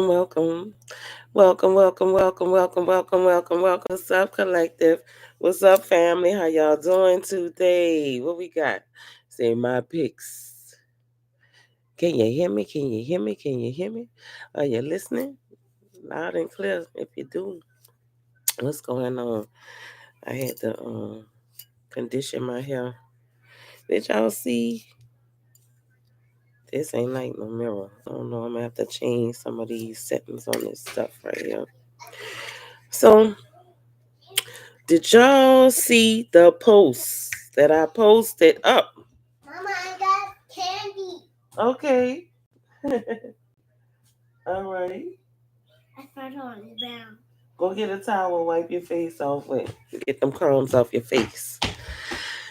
welcome. Welcome. What's up, collective? What's up, family? How y'all doing today? What we got? Say my picks. Can you hear me? Can you hear me? Can you hear me? Are you listening? Loud and clear. If you do, what's going on? I had to condition my hair. Did y'all see? This ain't like no mirror. I don't know. I'm gonna have to change some of these settings on this stuff right here. So, did y'all see the post that I posted up? Mama, I got candy. Okay. All right. I found it on the ground. Go get a towel, wipe your face off with. Get them crumbs off your face.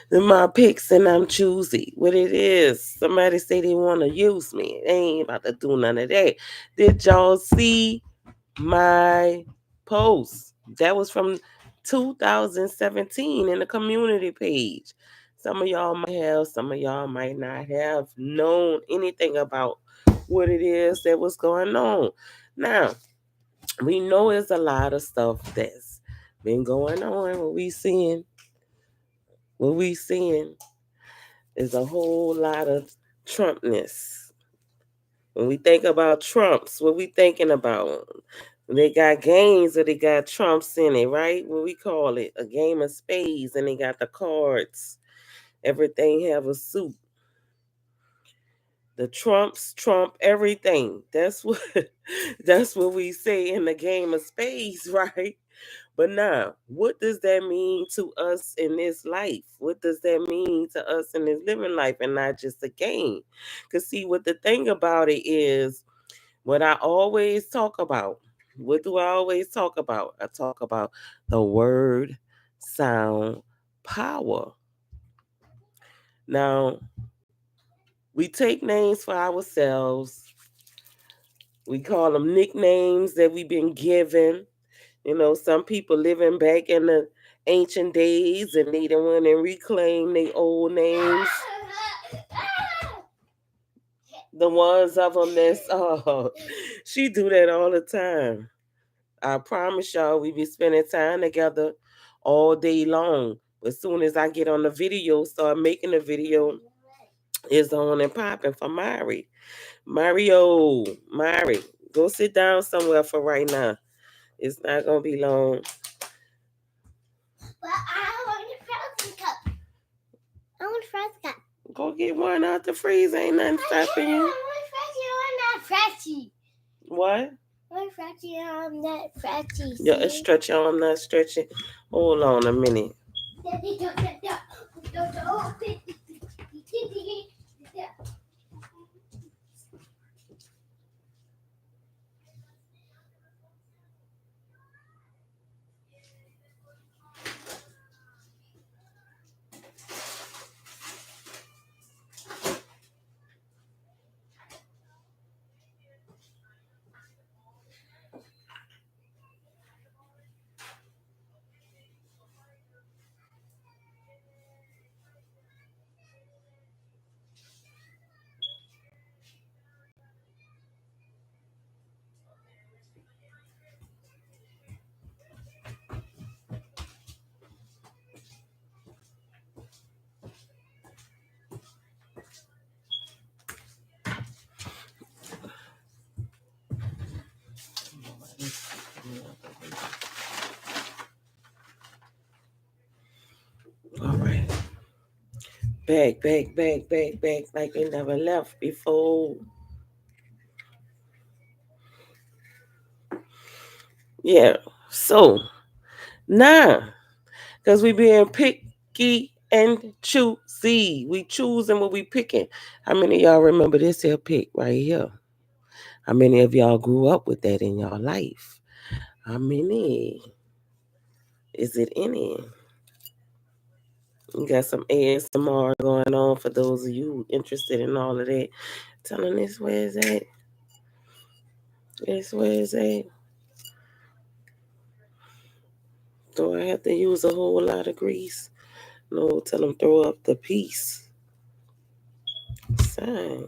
Then my picks and I'm choosy. What it is. Somebody say they want to use me. They ain't about to do none of that. Did y'all see my post? That was from 2017 in the community page. Some of y'all might have, some of y'all might not have known anything about what it is that was going on. Now, we know it's a lot of stuff that's been going on. What we seeing is a whole lot of Trumpness. When we think about Trumps, what we thinking about? They got games or they got Trumps in it, right? What we call it, a game of spades, and they got the cards. Everything have a suit. The Trumps trump everything. That's what that's what we say in the game of spades, right? But now, what does that mean to us in this life? What does that mean to us in this living life and not just a game? Because, see, what the thing about it is, what I always talk about, what do I always talk about? I talk about the word, sound, power. Now, we take names for ourselves, we call them nicknames that we've been given. You know, some people living back in the ancient days and they don't want to reclaim their old names. The ones of them that's, oh, she do that all the time. I promise y'all we be spending time together all day long. But as soon as I get on the video, start making the video, it's on and popping for Mari. Mari, go sit down somewhere for right now. It's not gonna be long. But I want a frozen cup. I want a frozen cup. Go get one out the freezer. Ain't nothing stopping you. I want freshy. What? I want freshy. I'm not freshy. Yeah, stretch your arm, not stretching. Hold on a minute. All right. Back, like they never left before. Yeah. So, nah, because we being picky and choosy. We choosing what we picking. How many of y'all remember this here pick right here? How many of y'all grew up with that in your life? How many? Is it any? We got some ASMR going on for those of you interested in all of that. Telling this where is that? This where is that? Do I have to use a whole lot of grease? No, tell them throw up the piece. Sign.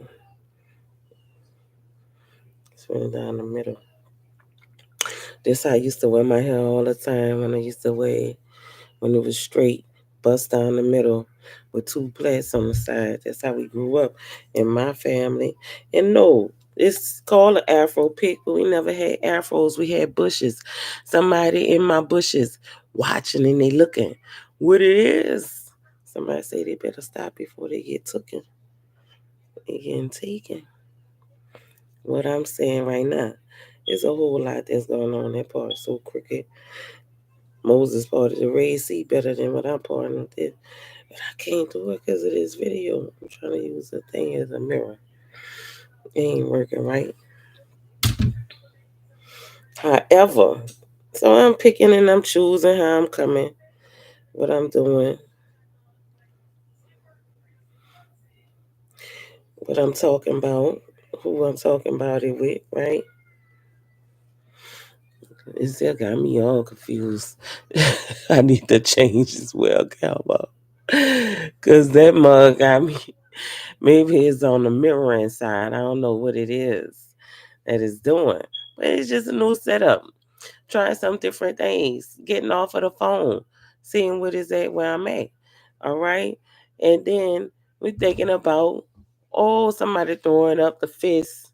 Spin it down the middle. This how I used to wear my hair all the time when I used to wear it, when it was straight, bust down the middle with two plaits on the side. That's how we grew up in my family. And no, it's called an Afro pick, but we never had afros. We had bushes. Somebody in my bushes watching and they looking. What it is? Somebody say they better stop before they get taken. They getting taken. What I'm saying right now, there's a whole lot that's going on in that part. So crooked. Moses part of the Red Sea better than what I'm part of this. But I can't do it because of this video. I'm trying to use the thing as a mirror. It ain't working right. However, so I'm picking and I'm choosing how I'm coming, what I'm doing, what I'm talking about, who I'm talking about it with, right? It still got me all confused. I need to change as well, Calvo. Because that mug got me. Maybe it's on the mirroring side. I don't know what it is that it's doing. But it's just a new setup. Trying some different things. Getting off of the phone. Seeing what is at where I'm at. All right. And then we're thinking about, oh, somebody throwing up the fist.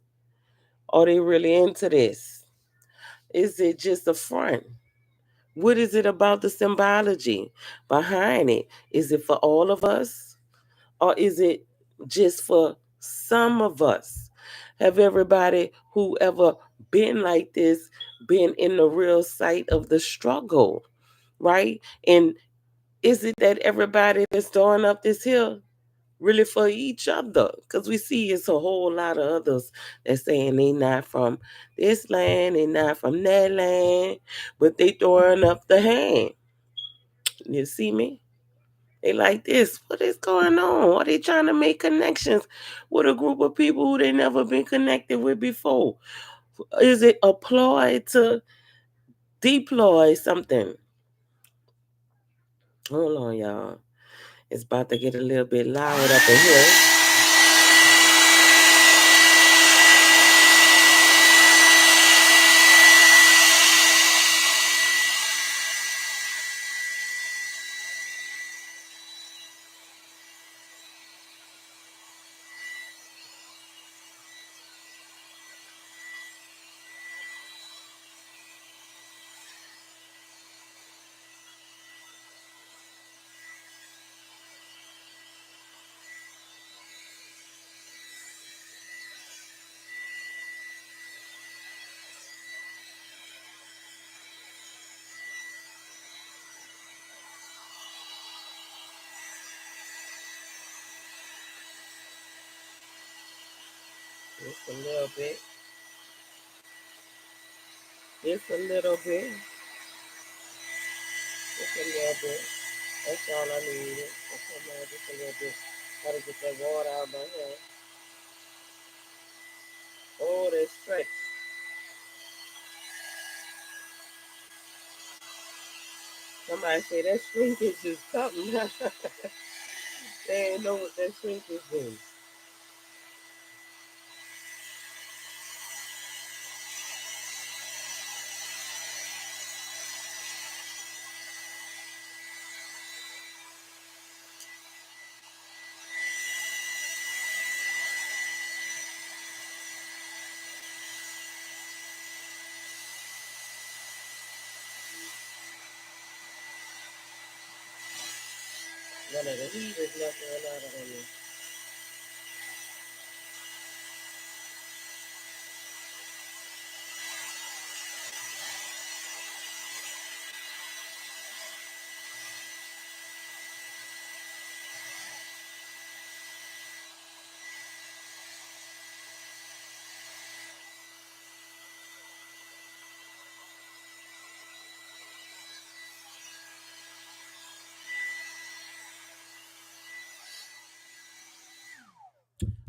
Are they really into this? Is it just a front? What is it about the symbology behind it? Is it for all of us? Or is it just for some of us? Have everybody who ever been like this been in the real sight of the struggle, right? And is it that everybody that's throwing up this hill really for each other? Because we see it's a whole lot of others that saying they not from this land, they not from that land, but they throwing up the hand. You see me? They like this. What is going on? Are they trying to make connections with a group of people who they never been connected with before? Is it a ploy to deploy something? Hold on, y'all. It's about to get a little bit loud up in here. Just a little bit. Just a little bit. Just a little bit. That's all I needed. Okay, man, just a little bit. Gotta get that water out of my hair. Oh, that stretch. Somebody say that shrinkage is something. They ain't know what that shrinkage is. None of the heat is nothing out of me.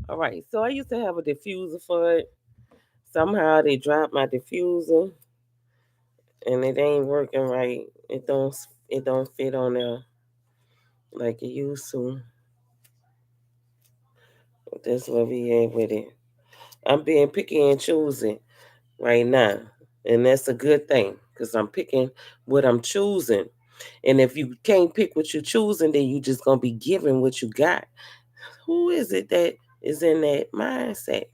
All right, so I used to have a diffuser for it. Somehow they dropped my diffuser, and it ain't working right. It don't fit on there like it used to. That's where we at with it. I'm being picky and choosy right now. And that's a good thing because I'm picking what I'm choosing. And if you can't pick what you're choosing, then you just gonna be given what you got. Who is it that is in that mindset?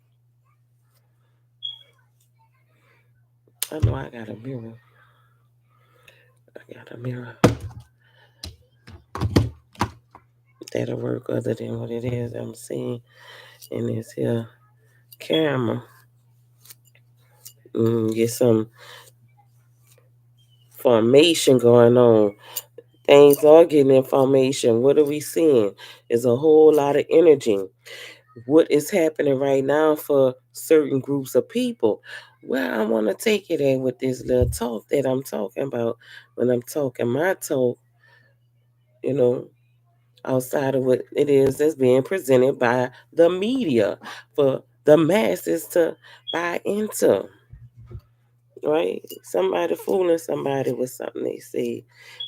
I know I got a mirror. I got a mirror that'll work other than what it is I'm seeing in this here camera. Get some formation going on. Things are getting information. What are we seeing? There's a whole lot of energy. What is happening right now for certain groups of people? Where I want to take it at with this little talk that I'm talking about when I'm talking my talk, you know, outside of what it is that's being presented by the media for the masses to buy into, right? Somebody fooling somebody with something they say.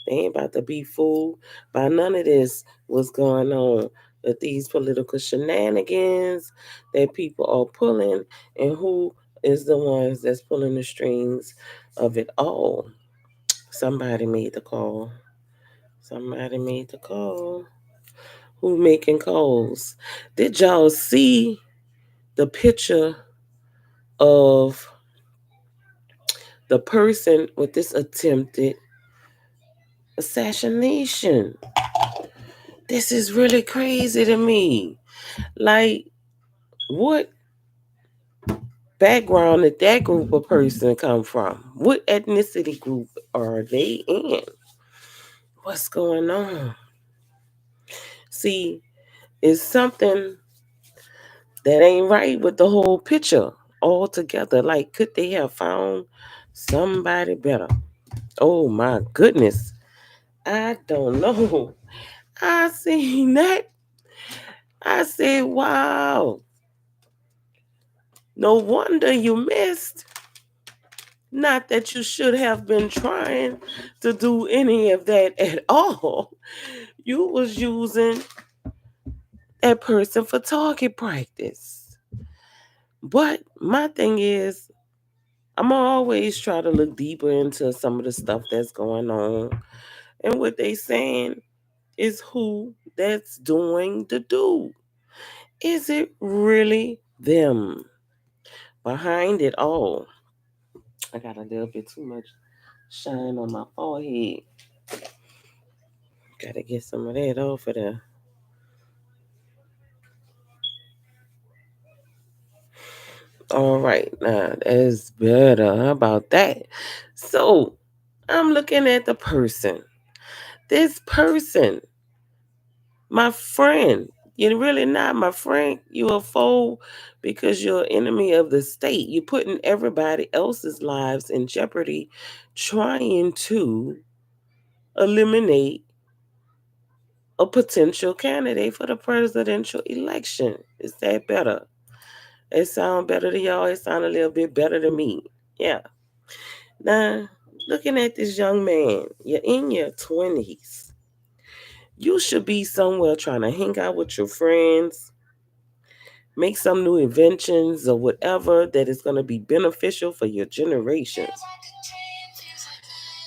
They ain't about to be fooled by none of this, what's going on with these political shenanigans that people are pulling, and who is the ones that's pulling the strings of it all. Somebody made the call. Somebody made the call. Who making calls? Did y'all see the picture of the person with this attempted assassination? This is really crazy to me. Like, what background did that group of person come from? What ethnicity group are they in? What's going on? See, it's something that ain't right with the whole picture altogether. Like, could they have found somebody better? Oh my goodness. I don't know. I seen that. I said, wow. No wonder you missed. Not that you should have been trying to do any of that at all. You was using that person for target practice. But my thing is, I'm always try to look deeper into some of the stuff that's going on. And what they saying is who that's doing the do. Is it really them behind it all? I got a little bit too much shine on my forehead. Gotta get some of that off of there. All right, now that's better. How about that? So I'm looking at the person. This person, my friend. You're really not my friend. You're a foe because you're an enemy of the state. You're putting everybody else's lives in jeopardy trying to eliminate a potential candidate for the presidential election. Is that better? It sound better to y'all. It sound a little bit better to me. Yeah. Now, looking at this young man, you're in your 20s. You should be somewhere trying to hang out with your friends, make some new inventions or whatever that is going to be beneficial for your generations.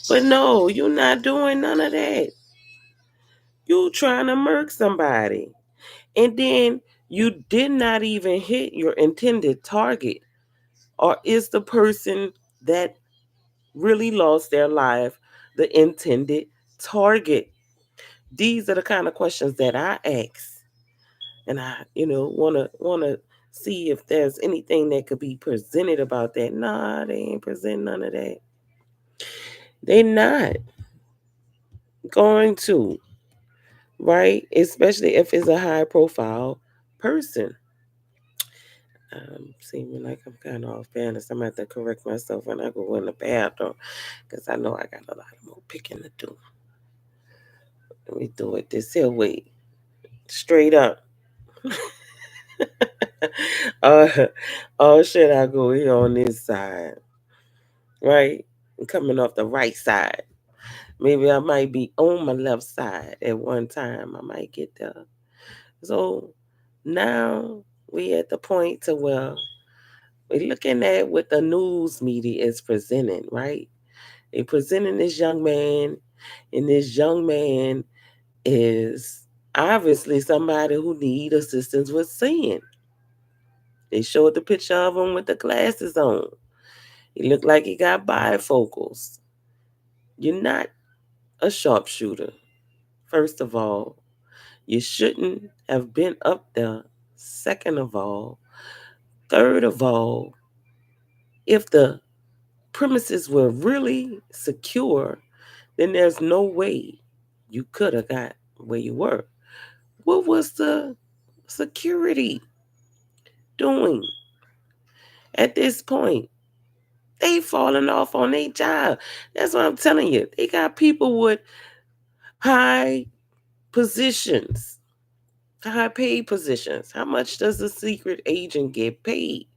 But no, you're not doing none of that. You trying to murk somebody. And then you did not even hit your intended target. Or is the person that really lost their life the intended target? These are the kind of questions that I ask. And I, wanna see if there's anything that could be presented about that. Nah, they ain't present none of that. They not going to, right? Especially if it's a high profile person. Seeming like I'm kind of off balance. I'm gonna have to correct myself when I go in the bathroom because I know I got a lot more picking to do. Let me do it this here way, straight up. uh, or should I go here on this side, right? And coming off the right side. Maybe I might be on my left side at one time. I might get there. So now we at the point to where We're looking at what the news media is presenting, right? They're presenting this young man, and this young man is obviously somebody who need assistance with seeing. They showed the picture of him with the glasses on. He looked like he got bifocals. You're not a sharpshooter. First of all, you shouldn't have been up there. Second of all, third of all, if the premises were really secure, then there's no way you could have got where you were. What was the security doing at this point? They falling off on their job. That's what I'm telling you. They got people with high positions, high paid positions. How much does a secret agent get paid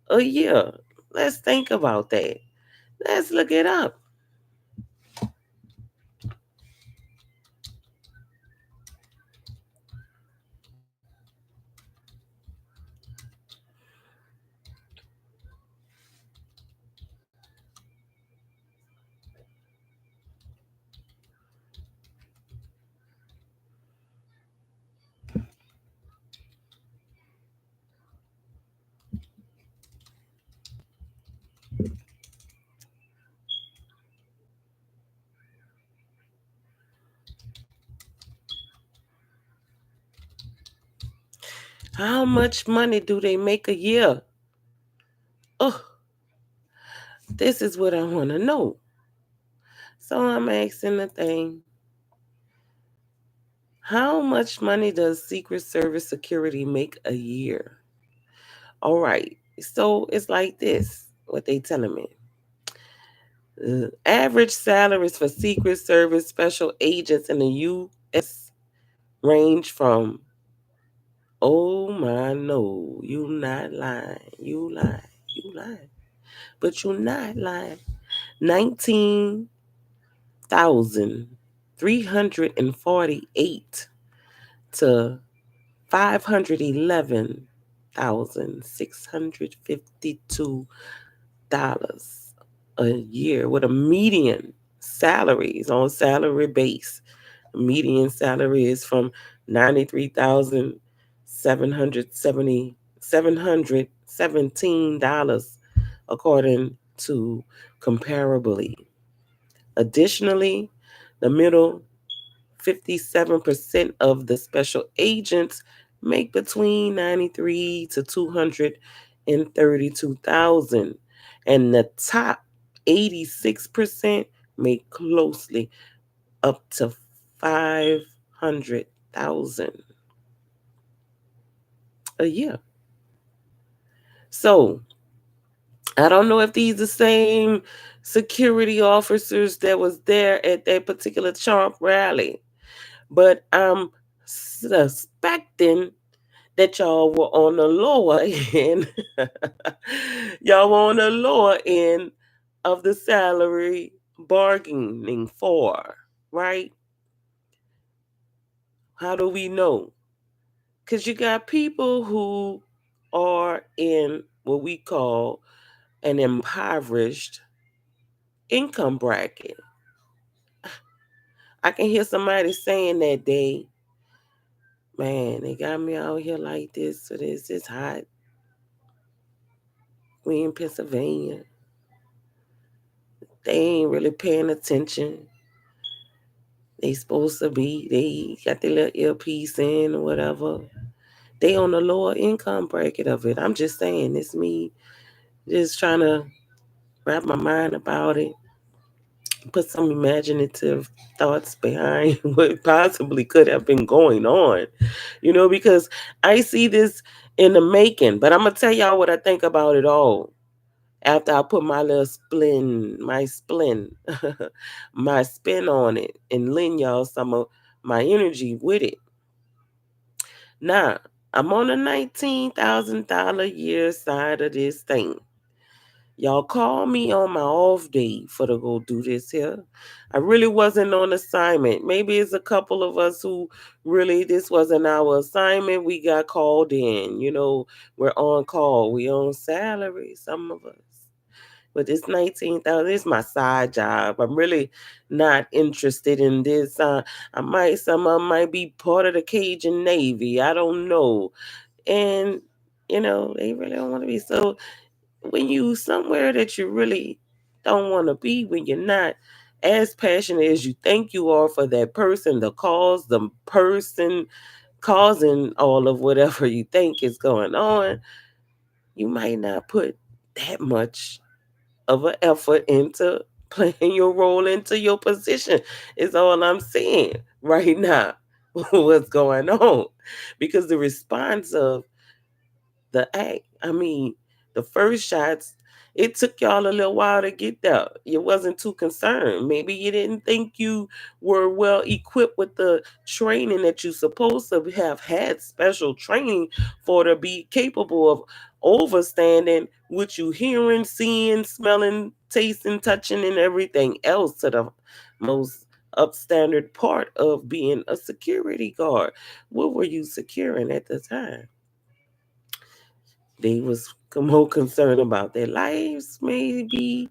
a year? Let's think about that. Let's look it up. How much money do they make a year? Oh, this is what I want to know. So I'm asking the thing, how much money does Secret Service security make a year? All right. So it's like this, what they telling me. Average salaries for Secret Service special agents in the U.S. range from, oh my no, you not lying, you lying, you lying, but you not lying. 19,348 to 511,652 a year with a median salaries on salary base. Median salary is from 93,717 according to Comparably. Additionally, the middle 57% of the special agents make between 93 to 232,000, and the top 86% make closely up to 500,000 a year. So, I don't know if these the same security officers that was there at that particular Trump rally, but I'm suspecting that y'all were on the lower end. Y'all were on the lower end of the salary bargaining for, right? How do we know? Because you got people who are in what we call an impoverished income bracket. I can hear somebody saying that day, man, they got me out here like this, so this is hot. We in Pennsylvania. They ain't really paying attention. They supposed to be. They got their little earpiece in or whatever. They on the lower income bracket of it. I'm just saying, it's me just trying to wrap my mind about it, put some imaginative thoughts behind what possibly could have been going on, because I see this in the making. But I'm gonna tell y'all what I think about it all after I put my little my spin on it and lend y'all some of my energy with it. Now, I'm on the $19,000 year side of this thing. Y'all call me on my off day for to go do this here. I really wasn't on assignment. Maybe it's a couple of us who really this wasn't our assignment. We got called in. We're on call. We on salary. Some of us. But it's 19,000. It's my side job. I'm really not interested in this. Some of 'em might be part of the Cajun Navy. I don't know. And they really don't want to be. So when you somewhere that you really don't want to be, when you're not as passionate as you think you are for that person, the cause, the person causing all of whatever you think is going on, you might not put that much of an effort into playing your role into your position. Is all I'm saying right now. What's going on? Because the response of the act. I mean, the first shots, it took y'all a little while to get there. You wasn't too concerned. Maybe you didn't think you were well equipped with the training that you supposed to have had special training for to be capable of overstanding what you hearing, seeing, smelling, tasting, touching, and everything else to the most upstandard part of being a security guard. What were you securing at the time? They was more concerned about their lives, maybe,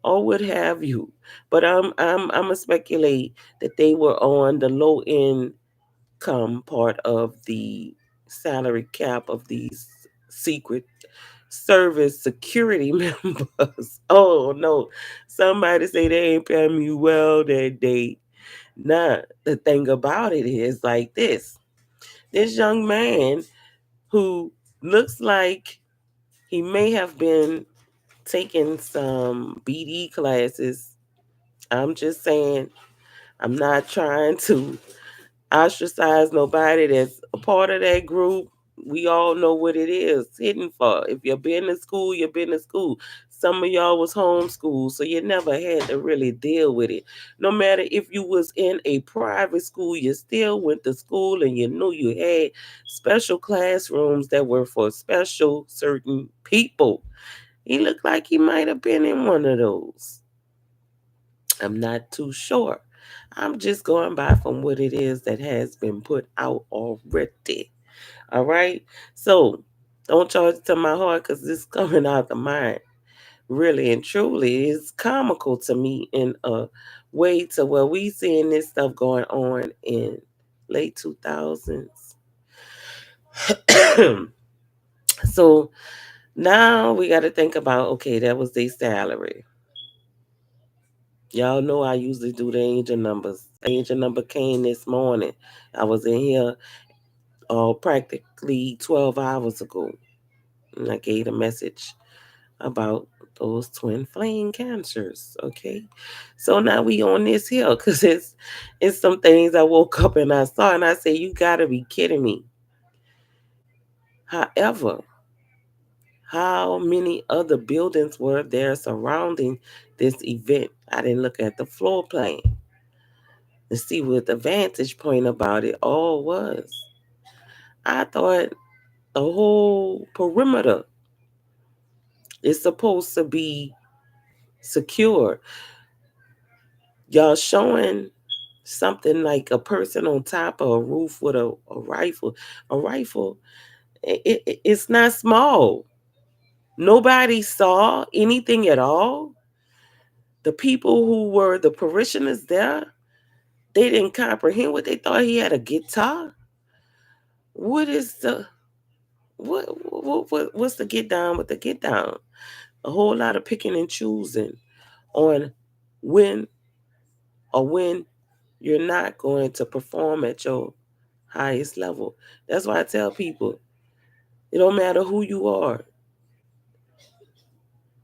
or what have you. But I'm gonna speculate that they were on the low income part of the salary cap of these secret service security members. Oh no, somebody say they ain't paying me well that day. Nah, the thing about it is like this. This young man who looks like he may have been taking some BD classes. I'm just saying, I'm not trying to ostracize nobody that's a part of that group. We all know what it is hidden for. If you've been to school, you've been to school. Some of y'all was homeschooled, so you never had to really deal with it. No matter if you was in a private school, you still went to school and you knew you had special classrooms that were for special certain people. He looked like he might have been in one of those. I'm not too sure. I'm just going by from what it is that has been put out already. All right. So don't charge it to my heart because this coming out the mind. Really and truly is comical to me in a way to where we seeing this stuff going on in late 2000s. So now we got to think about, okay, that was their salary. Y'all know I usually do the angel numbers. Angel number came this morning. I was in here practically 12 hours ago. And I gave a message about those twin flame cancers. Okay. So now we on this hill because it's some things I woke up and I saw and I said, you gotta be kidding me. However, how many other buildings were there surrounding this event? I didn't look at the floor plan and see what the vantage point about it all was. I thought the whole perimeter is supposed to be secure. Y'all showing something like a person on top of a roof with a rifle. A rifle, it's not small. Nobody saw anything at all. The people who were the parishioners there, they didn't comprehend what they thought he had a guitar. What is the what's the get down with the get down? A whole lot of picking and choosing on when when you're not going to perform at your highest level. That's why I tell people it don't matter who you are.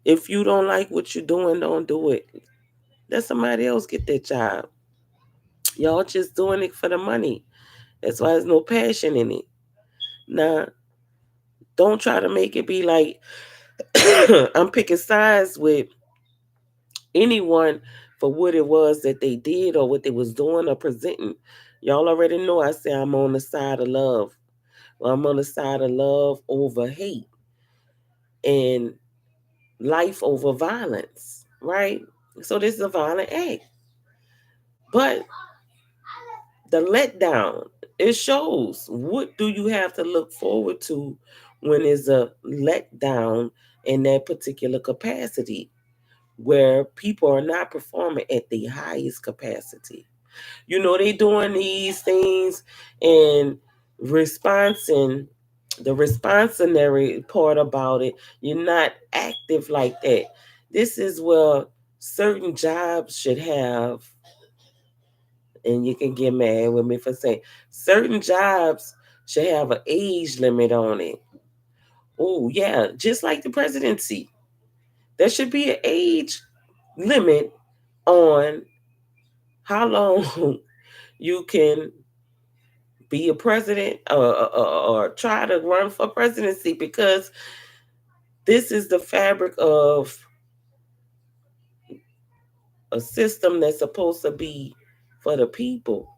If you don't like what you're doing, don't do it. Let somebody else get that job. Y'all just doing it for the money. That's why there's no passion in it. Now, don't try to make it be like I'm picking sides with anyone for what it was that they did or what they was doing or presenting. Y'all already know I say I'm on the side of love. Well, I'm on the side of love over hate. And life over violence, right? So this is a violent act. But the letdown, it shows what do you have to look forward to when there's a letdown in that particular capacity where people are not performing at the highest capacity. You know, they doing these things and responsing the responsionary part about it. You're not active like that. This is where certain jobs should have, and you can get mad with me for saying certain jobs should have an age limit on it. Oh yeah, just like the presidency, there should be an age limit on how long you can be a president or try to run for presidency, because this is the fabric of a system that's supposed to be for the people.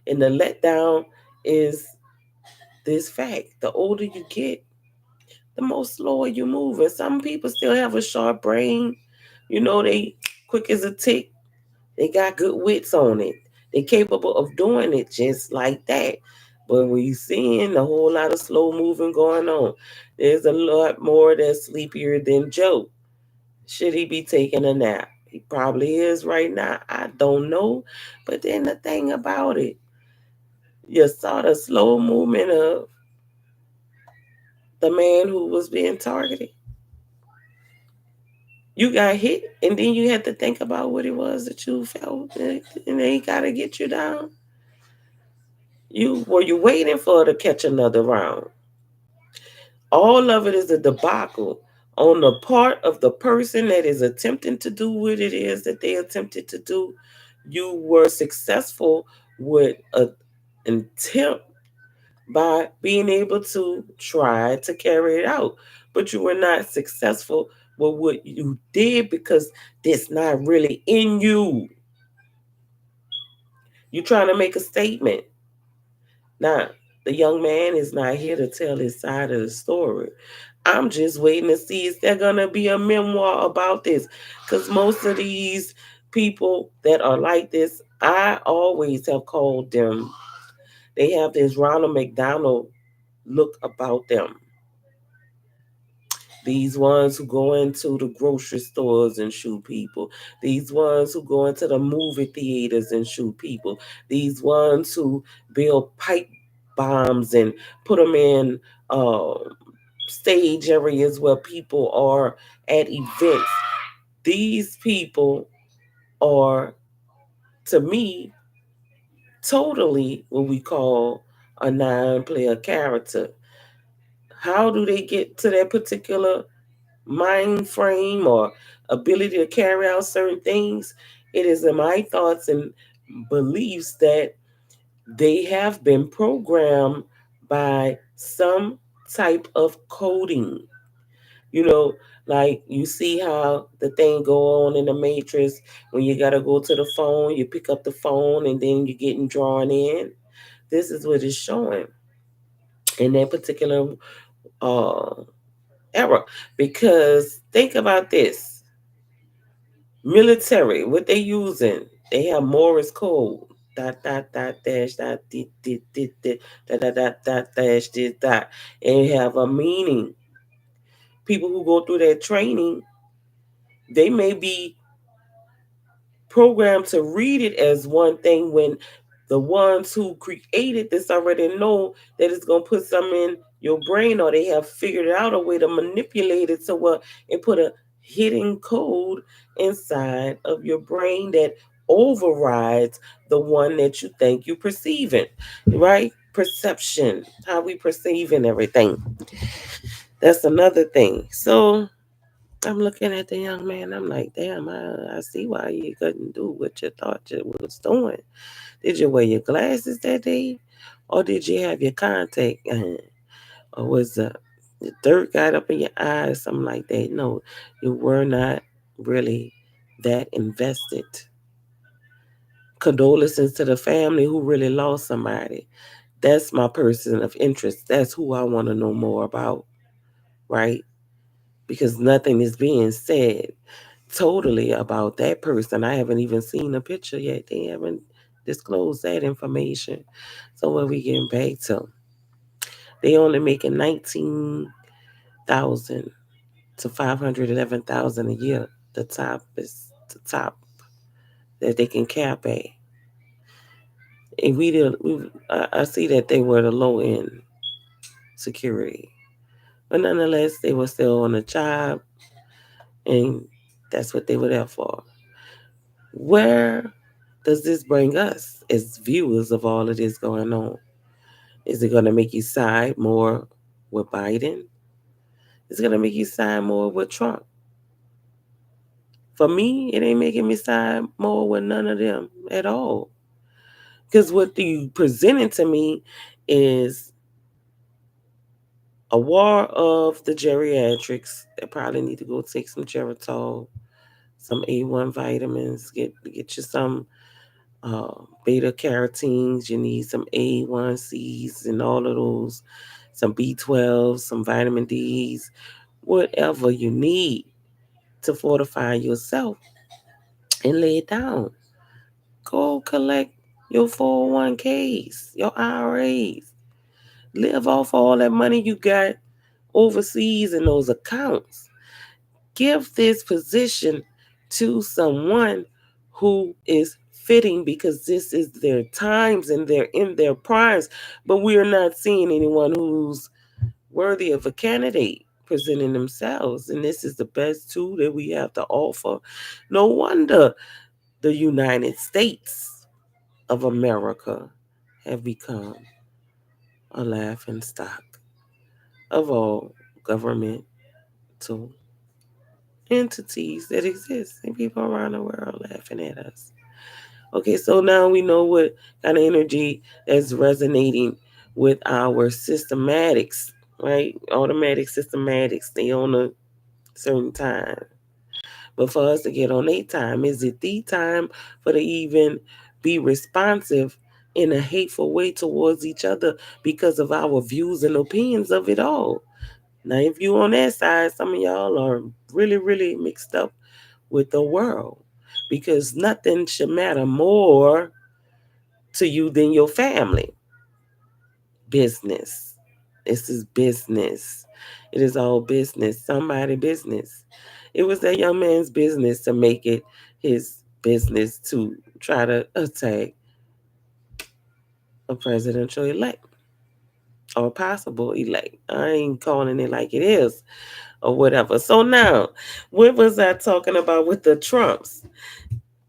And the letdown is this fact: the older you get, the more slower you move. And some people still have a sharp brain. You know, they quick as a tick. They got good wits on it. They're capable of doing it just like that. But we seeing a whole lot of slow moving going on. There's a lot more that's sleepier than Joe. Should he be taking a nap? He probably is right now. I don't know. But then the thing about it, you saw the slow movement of the man who was being targeted. You got hit, and then you had to think about what it was that you felt, and they got to get you down. You waiting for to catch another round. All of it is a debacle on the part of the person that is attempting to do what it is that they attempted to do. You were successful with an attempt by being able to try to carry it out, but you were not successful with what you did because it's not really in you. You're trying to make a statement. Now, the young man is not here to tell his side of the story. I'm just waiting to see is there going to be a memoir about this? Because most of these people that are like this, I always have called them, they have this Ronald McDonald look about them. These ones who go into the grocery stores and shoot people. These ones who go into the movie theaters and shoot people. These ones who build pipe bombs and put them in uh, stage areas where people are at events. These people are, to me, totally what we call a non-player character. How do they get to that particular mind frame or ability to carry out certain things? It is in my thoughts and beliefs that they have been programmed by some type of coding. You know, like you see how the thing go on in the matrix when you gotta go to the phone, you pick up the phone and then you're getting drawn in. This is what it's showing in that particular uh era. Because think about this. Military, what they using? They have Morse code. Dot dot dot dash dot dit dit dit dit dot dot dot dot dash dit dot, and have a meaning. People who go through that training, they may be programmed to read it as one thing when the ones who created this already know that it's going to put something in your brain, or they have figured out a way to manipulate it so well and put a hidden code inside of your brain that overrides the one that you think you perceiving, right? Perception, how we perceiving everything. That's another thing. So I'm looking at the young man. I'm like, damn, I see why you couldn't do what you thought you was doing. Did you wear your glasses that day? Or did you have your contact on? Or was the dirt got up in your eyes, something like that? No, you were not really that invested. Condolences to the family who really lost somebody. That's my person of interest. That's who I want to know more about, right? because nothing is being said totally about that person. I haven't even seen a picture yet. They haven't disclosed that information. So what we getting back to? They only making 19,000 to 511,000 a year. The top is the top that they can cap at. And I see that they were the low end security, but nonetheless, they were still on the job, and that's what they were there for. Where does this bring us as viewers of all of this going on? Is it going to make you side more with Biden? Is it going to make you side more with Trump? For me, it ain't making me side more with none of them at all. Because what you presented to me is a war of the geriatrics that probably need to go take some Geritol, some A1 vitamins, get you some beta carotenes. You need some A1Cs and all of those, some B12, some vitamin Ds, whatever you need to fortify yourself and lay it down. Go collect your 401ks, your IRAs. Live off all that money you got overseas in those accounts. Give this position to someone who is fitting because this is their times and they're in their primes. But we are not seeing anyone who's worthy of a candidate presenting themselves. And this is the best tool that we have to offer. No wonder the United States of America have become a laughing stock of all governmental entities that exist, and people around the world laughing at us. Okay, so now we know what kind of energy is resonating with our systematics, right? Automatic systematics, they on a certain time. But for us to get on a time, is it the time for to even be responsive in a hateful way towards each other because of our views and opinions of it all? Now, if you on that side, some of y'all are really, really mixed up with the world because nothing should matter more to you than your family. Business. This is business. It is all business. Somebody business. It was that young man's business to make it his business to try to attack a presidential elect or possible elect. I ain't calling it like it is or whatever. So now, what was I talking about with the Trumps?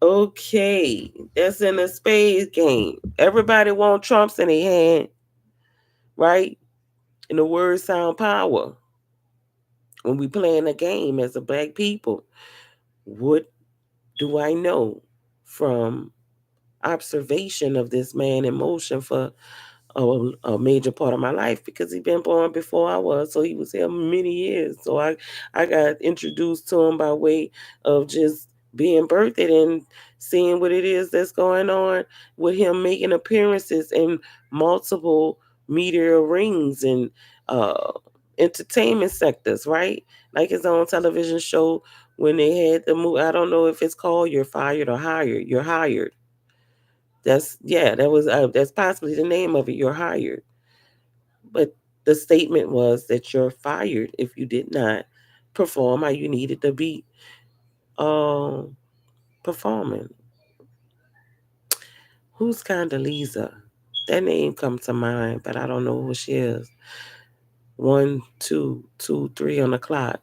Okay, that's in a spades game. Everybody want Trumps in their hand, right? And the words sound power. When we playing a game as a black people, what do I know from observation of this man in motion for a major part of my life because he been born before I was, so he was here many years. So I got introduced to him by way of just being birthed and seeing what it is that's going on with him making appearances in multiple media rings and uh, entertainment sectors, right? Like his own television show when they had the movie. I don't know if it's called "You're Fired" or "Hired." You're hired. That's possibly the name of it. You're hired, but the statement was that you're fired if you did not perform how you needed to be um performing. Who's Condoleezza? That name comes to mind, but I don't know who she is. 1, 2, 2, 3 on the clock.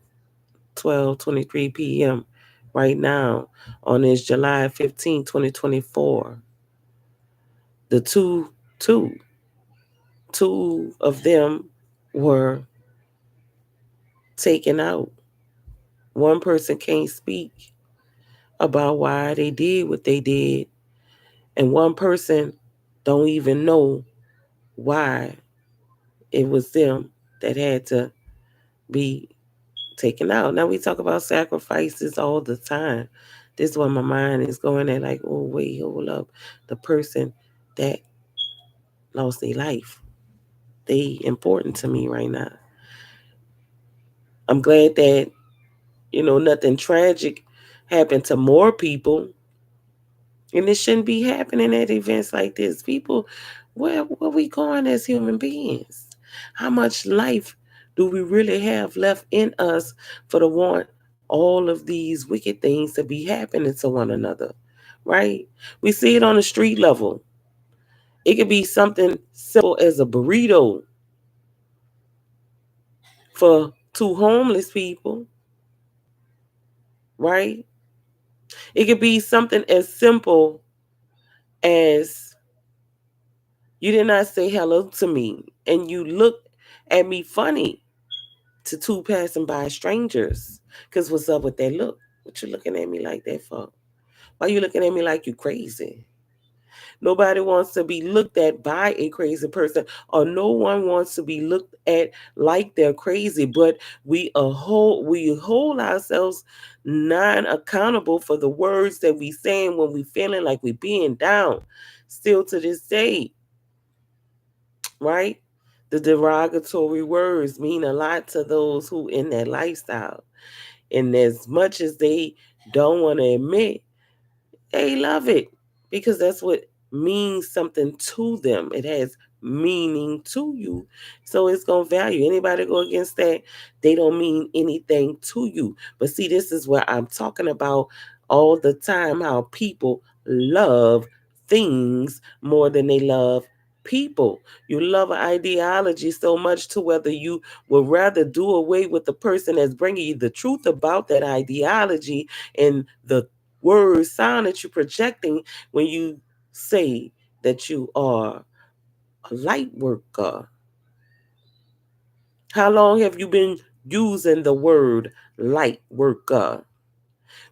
12:23 p.m. right now on this July 15, 2024. The two of them were taken out. One person can't speak about why they did what they did, and one person don't even know why it was them that had to be taken out. Now we talk about sacrifices all the time. This is why my mind is going at like, oh wait, hold up. The person that lost their life. They important to me right now. I'm glad that Nothing tragic happened to more people. And it shouldn't be happening at events like this. People, where we going as human beings? How much life do we really have left in us for to want all of these wicked things to be happening to one another? Right? We see it on the street level. It could be something simple as a burrito for two homeless people, right? It could be something as simple as you did not say hello to me and you looked at me funny to two passing by strangers. Because what's up with that look? What you looking at me like that for? Why you looking at me like you crazy? Nobody wants to be looked at by a crazy person, or no one wants to be looked at like they're crazy. But we hold ourselves non accountable for the words that we saying when we feeling like we being down. Still to this day, right? The derogatory words mean a lot to those who in that lifestyle. And as much as they don't want to admit, they love it because that's what means something to them. It has meaning to you. So it's going to value. Anybody go against that, they don't mean anything to you. But see, this is what I'm talking about all the time, how people love things more than they love people. You love an ideology so much to whether you would rather do away with the person that's bringing you the truth about that ideology and the word sound that you're projecting when you say that you are a light worker. How long have you been using the word light worker?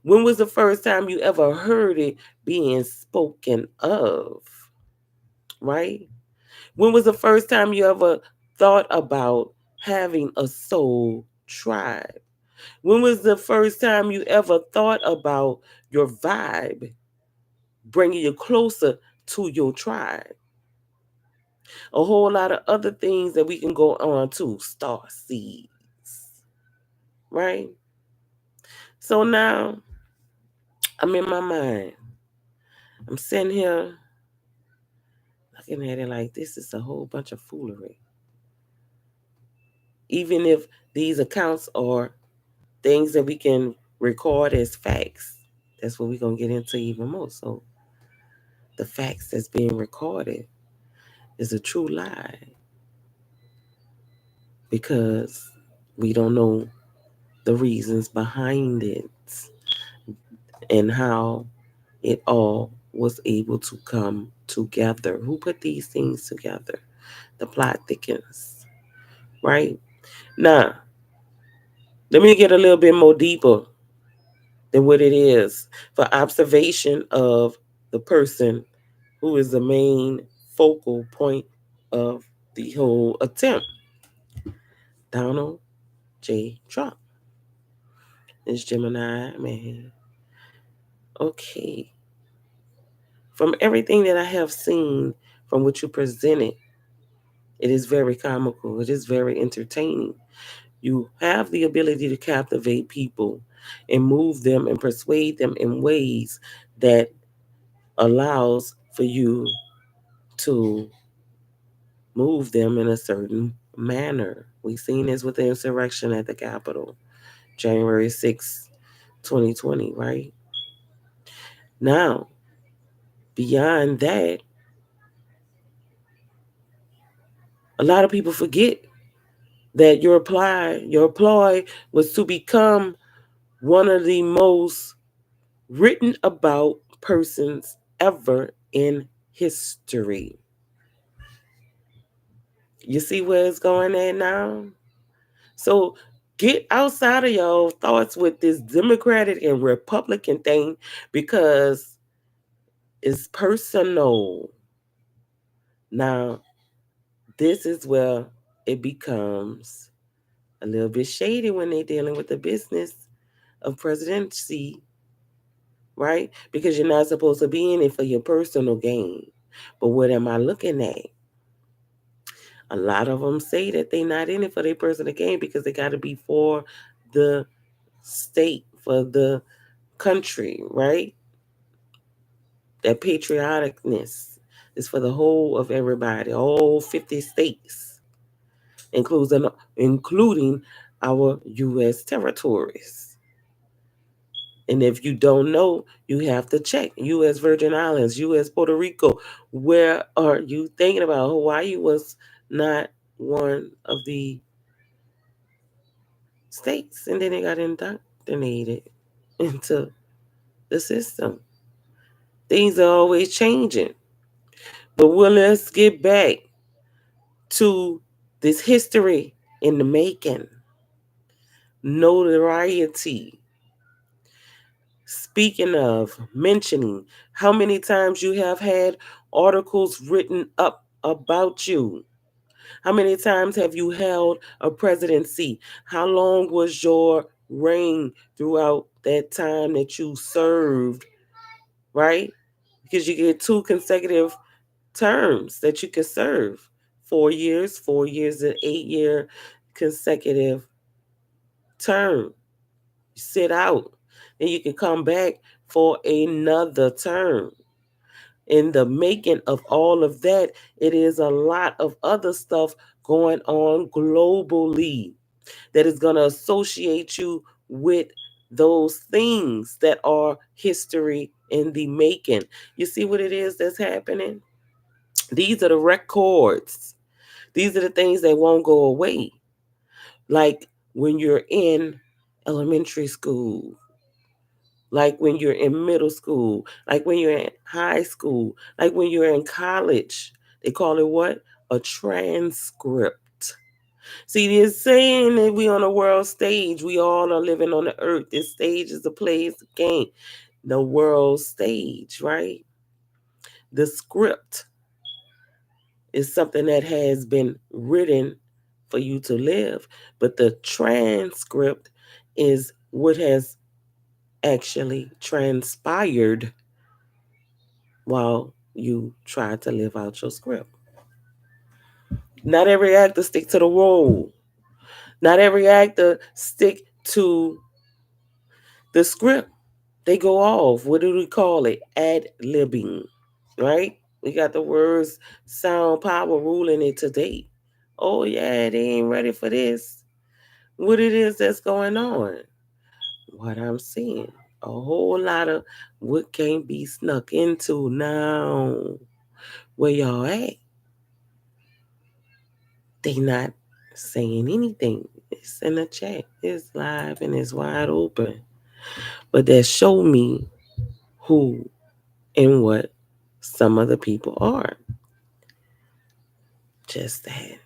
When was the first time you ever heard it being spoken of? Right? When was the first time you ever thought about having a soul tribe? When was the first time you ever thought about your vibe bringing you closer to your tribe? A whole lot of other things that we can go on to. Star seeds, right? So now I'm in my mind. I'm sitting here looking at it like this is a whole bunch of foolery. Even if these accounts are things that we can record as facts, that's what we're going to get into even more. So the facts that's being recorded is a true lie because we don't know the reasons behind it and how it all was able to come together. Who put these things together? The plot thickens, right? Now, let me get a little bit more deeper than what it is for observation of the person who is the main focal point of the whole attempt. Donald J. Trump. This Gemini man. Okay. From everything that I have seen from what you presented, it is very comical. It is very entertaining. You have the ability to captivate people and move them and persuade them in ways that allows for you to move them in a certain manner. We've seen this with the insurrection at the Capitol, January 6th, 2020, right? Now, beyond that, a lot of people forget that your ploy was to become one of the most written about persons ever in history. You see where it's going at now? So get outside of your thoughts with this Democratic and Republican thing because it's personal. Now, this is where it becomes a little bit shady when they're dealing with the business of presidency, right? Because you're not supposed to be in it for your personal gain. But what am I looking at? A lot of them say that they're not in it for their personal gain because they got to be for the state, for the country, right? That patrioticness is for the whole of everybody, all 50 states, including including our U.S. territories. And if you don't know, you have to check U.S. Virgin Islands, U.S. Puerto Rico. Where are you thinking about? Hawaii was not one of the states, and then they got indoctrinated into the system. Things are always changing. But let's get back to this history in the making, notoriety. Speaking of mentioning, how many times you have had articles written up about you? How many times have you held a presidency? How long was your reign throughout that time that you served, right? Because you get two consecutive terms that you can serve: 4 years, 4 years, an 8 year consecutive term. You sit out, then you can come back for another term. In the making of all of that, it is a lot of other stuff going on globally that is going to associate you with those things that are history in the making. You see what it is that's happening? These are the records. These are the things that won't go away. Like when you're in elementary school, like when you're in middle school, like when you're in high school, like when you're in college. They call it what? A transcript. See, they're saying that we on a world stage. We all are living on the earth. This stage is a play, it's a game. The world stage, right? The script is something that has been written for you to live, but the transcript is what has actually transpired while you try to live out your script. Not every actor stick to the role. Not every actor stick to the script. They go off. What do we call it? Ad libbing, right? We got the words sound power ruling it today. Oh yeah, they ain't ready for this. What it is that's going on? What I'm seeing, a whole lot of what can't be snuck into now. Where y'all at? They not saying anything. It's in the chat. It's live and it's wide open. But that show me who and what some of the people are. Just that.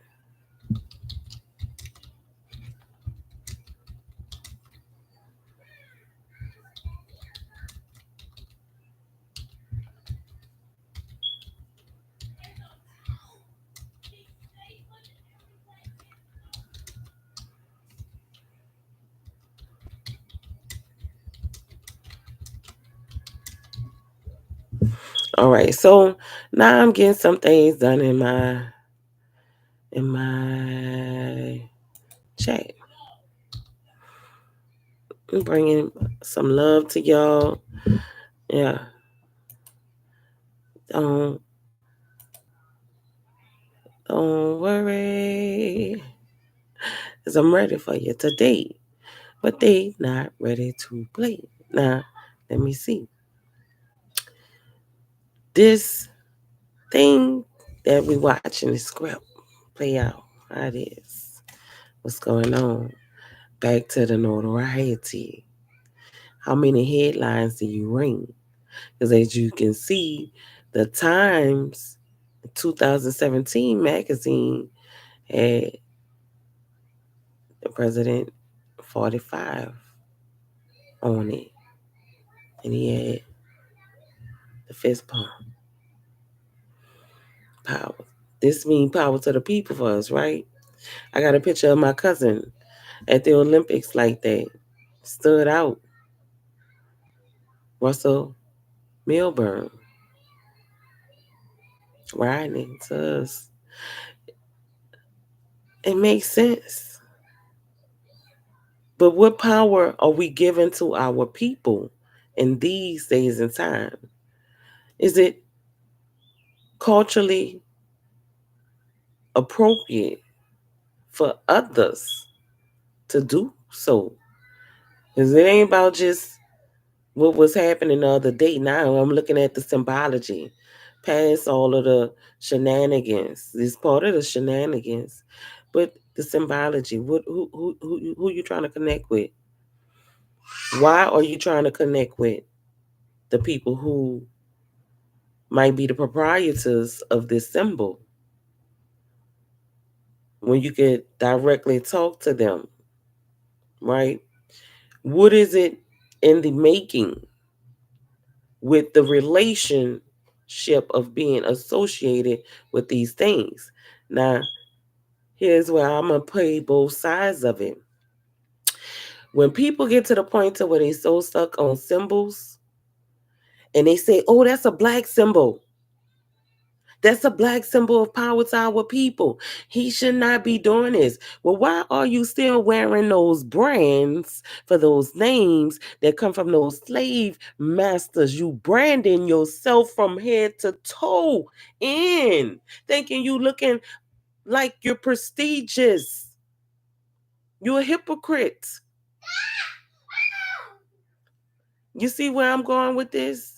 All right. So now I'm getting some things done in my chat. I'm bringing some love to y'all. Yeah. Don't don't worry. Cause I'm ready for you today. But they not ready to play. Now, let me see. This thing that we watching the script play out. How it is. What's going on? Back to the notoriety. How many headlines do you ring? Because as you can see, the Times 2017 magazine had the president 45 on it. And he had the fist pump. Power. This means power to the people for us, right? I got a picture of my cousin at the Olympics like that. Stood out. Russell Milburn riding to us. It makes sense. But what power are we giving to our people in these days and time? Is it culturally appropriate for others to do so? Because it ain't about just what was happening the other day. Now I'm looking at the symbology, past all of the shenanigans. It's part of the shenanigans, but the symbology. What who you trying to connect with? Why are you trying to connect with the people who might be the proprietors of this symbol when you could directly talk to them, right? What is it in the making with the relationship of being associated with these things? Now, here's where I'm gonna play both sides of it. When people get to the point to where they so stuck on symbols and they say, "Oh, that's a black symbol. That's a black symbol of power to our people. He should not be doing this." Well, why are you still wearing those brands for those names that come from those slave masters? You branding yourself from head to toe in, thinking you looking like you're prestigious. You're a hypocrite. You see where I'm going with this?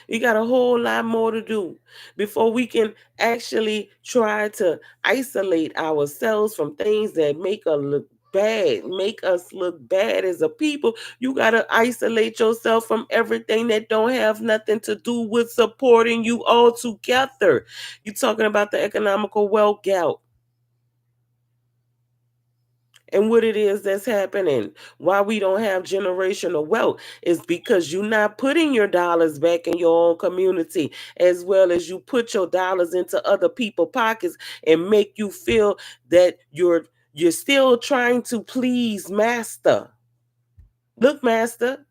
You got a whole lot more to do before we can actually try to isolate ourselves from things that make us look bad as a people. You got to isolate yourself from everything that don't have nothing to do with supporting you all together. You're talking about the economical wealth gap and what it is that's happening. Why we don't have generational wealth is because you're not putting your dollars back in your own community as well as you put your dollars into other people's pockets and make you feel that you're still trying to please master. Look, master,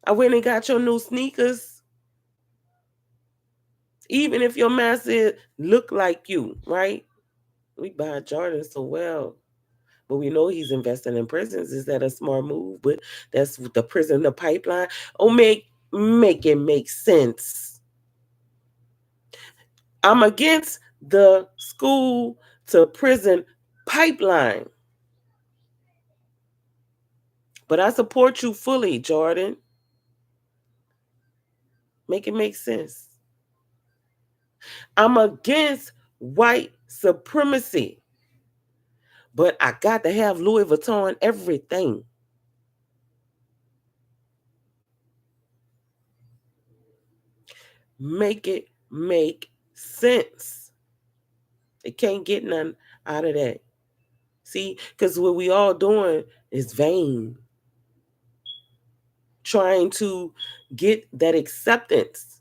I went and got your new sneakers. Even if your master look like you, right? We buy Jordan so well. But we know he's investing in prisons. Is that a smart move? But that's the prison, the pipeline. Oh, make it make sense. I'm against the school to prison pipeline, but I support you fully, Jordan. Make it make sense. I'm against white supremacy, but I got to have Louis Vuitton everything. Make it make sense. It can't get none out of that. See, because what we all doing is vain, trying to get that acceptance.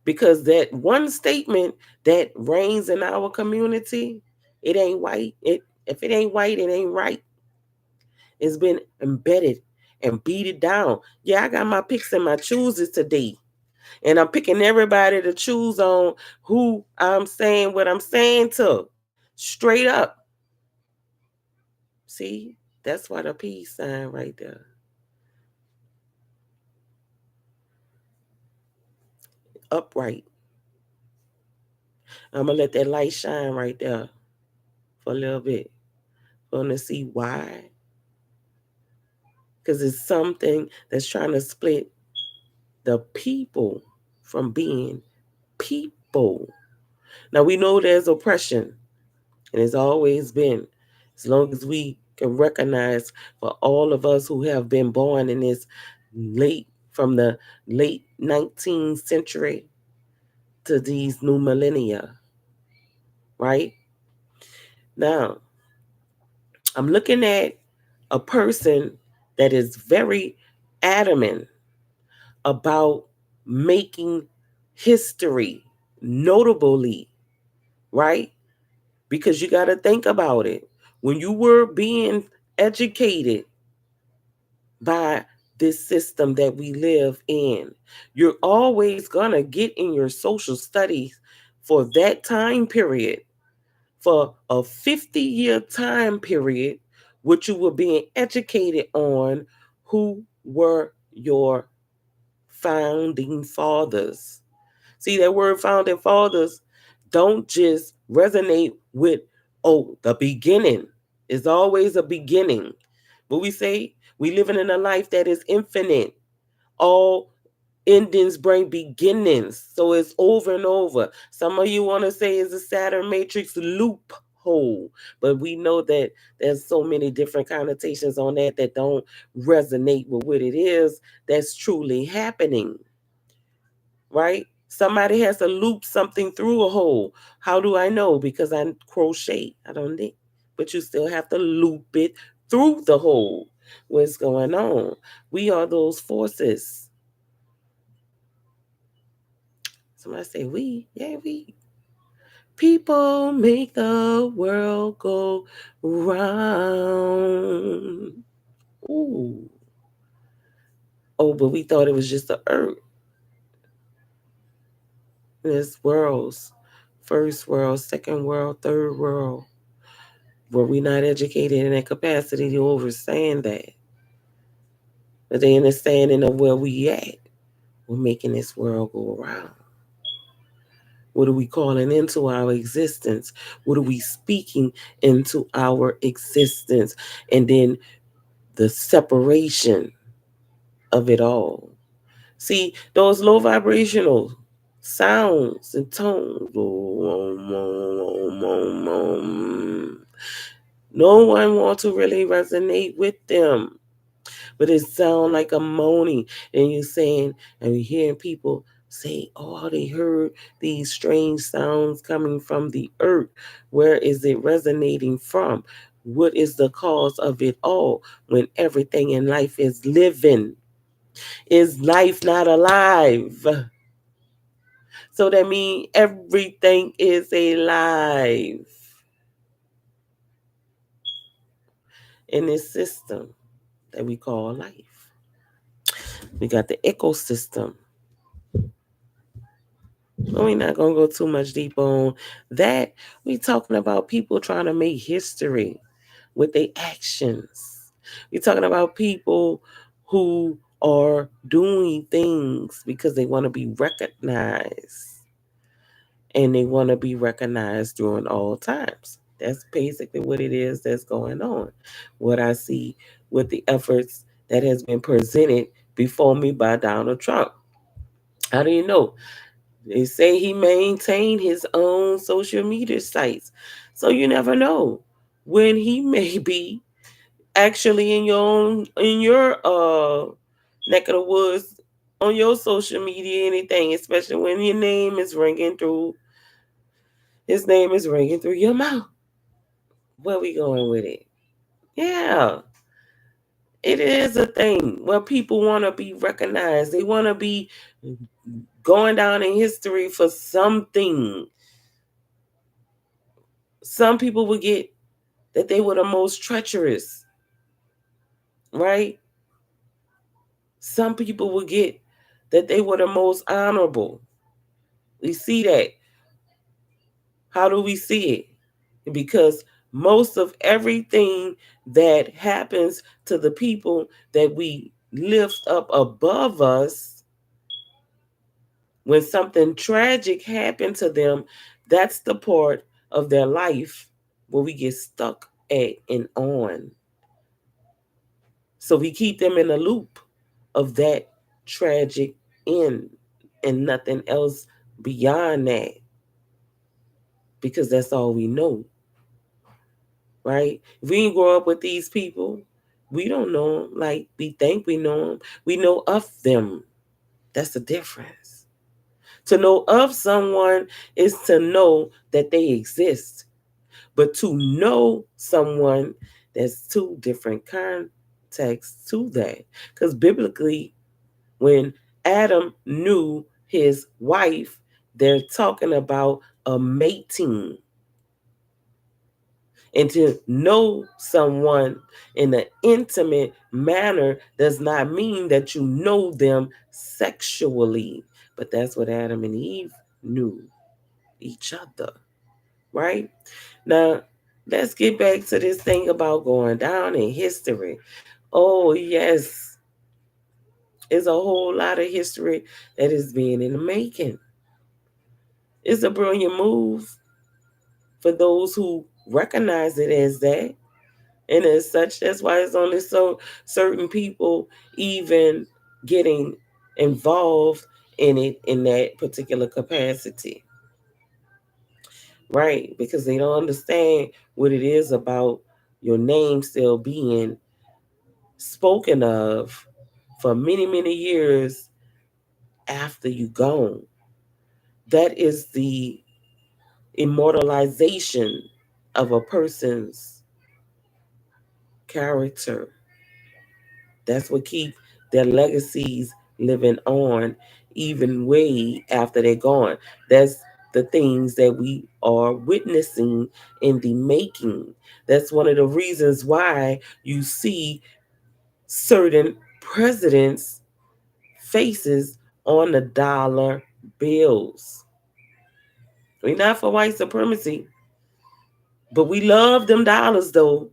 Because that one statement that reigns in our community, it ain't white. If it ain't white, it ain't right. It's been embedded and beat it down. Yeah, I got my picks and my chooses today. And I'm picking everybody to choose on who I'm saying what I'm saying to. Straight up. See, that's why the peace sign right there. Upright. I'm gonna let that light shine right there for a little bit. For them to see why. Because it's something that's trying to split the people from being people. Now we know there's oppression, and it's always been. As long as we can recognize for all of us who have been born in this from the late 19th century to these new millennia, right? Now, I'm looking at a person that is very adamant about making history notably, right? Because you got to think about it. When you were being educated by this system that we live in, you're always going to get in your social studies for that time period, for a 50-year time period what you were being educated on, who were your founding fathers. See, that word founding fathers don't just resonate with, oh, the beginning. It's always a beginning. But we say we living in a life that is infinite. All endings bring beginnings. So it's over and over. Some of you want to say it's a Saturn matrix loophole. But we know that there's so many different connotations on that that don't resonate with what it is that's truly happening, right? Somebody has to loop something through a hole. How do I know? Because I crochet. I don't knit. But you still have to loop it through the hole. What's going on? We are those forces. Somebody say we. Yeah, we. People make the world go round. Ooh. Oh, but we thought it was just the earth. There's worlds. First world, second world, third world. Were we not educated in that capacity to understand that? But the understanding of where we at, we're making this world go around. What are we calling into our existence? What are we speaking into our existence? And then the separation of it all. See, those low vibrational sounds and tones. No one wants to really resonate with them. But it sounds like a moaning. And you're saying, and you're hearing people say, oh, they heard these strange sounds coming from the earth. Where is it resonating from? What is the cause of it all when everything in life is living? Is life not alive? So that means everything is alive in this system that we call life. We got the ecosystem. We're not gonna go too much deep on that. We talking about people trying to make history with their actions. We're talking about people who are doing things because they want to be recognized, and they want to be recognized during all times. That's basically what it is that's going on. What I see with the efforts that has been presented before me by Donald Trump. How do you know? They say he maintained his own social media sites. So you never know when he may be actually in your own in your neck of the woods on your social media, anything, especially when your name is ringing through his name is ringing through your mouth. Where we going with it? Yeah. It is a thing where people want to be recognized. They want to be going down in history for something. Some people would get that they were the most treacherous, right? Some people will get that they were the most honorable. We see that. How do we see it? Because most of everything that happens to the people that we lift up above us, when something tragic happened to them, that's the part of their life where we get stuck at and on. So we keep them in a loop of that tragic end and nothing else beyond that, because that's all we know, right? If we didn't grow up with these people, we don't know them like we think we know them. We know of them. That's the difference. To know of someone is to know that they exist. But to know someone, there's two different contexts to that. Because biblically, when Adam knew his wife, they're talking about a mating. And to know someone in an intimate manner does not mean that you know them sexually. But that's what Adam and Eve knew each other, right? Now, Let's get back to this thing about going down in history. Oh, yes, there's a whole lot of history that is being in the making. It's a brilliant move for those who recognize it as that. And as such, that's why it's only so certain people even getting involved in it in that particular capacity, right? Because they don't understand what it is about your name still being spoken of for many, many years after you gone. That is the immortalization of a person's character. That's what keep their legacies living on even way after they're gone. That's the things that we are witnessing in the making. That's one of the reasons why you see certain presidents' faces on the dollar bills. We're not for white supremacy, but we love them dollars though.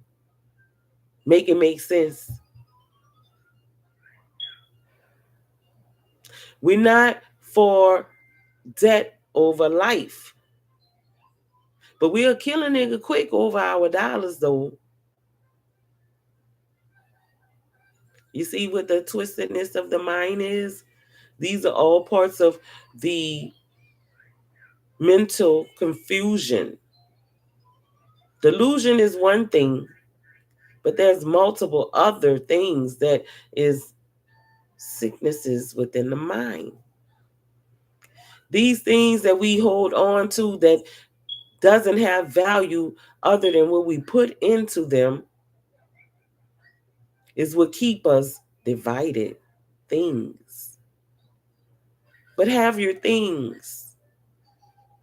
Make it make sense. We're not for debt over life. But we'll kill a nigga quick over our dollars though. You see what the twistedness of the mind is? These are all parts of the mental confusion. Delusion is one thing, but there's multiple other things that is sicknesses within the mind. These things that we hold on to that doesn't have value other than what we put into them is what keep us divided. Things. But have your things.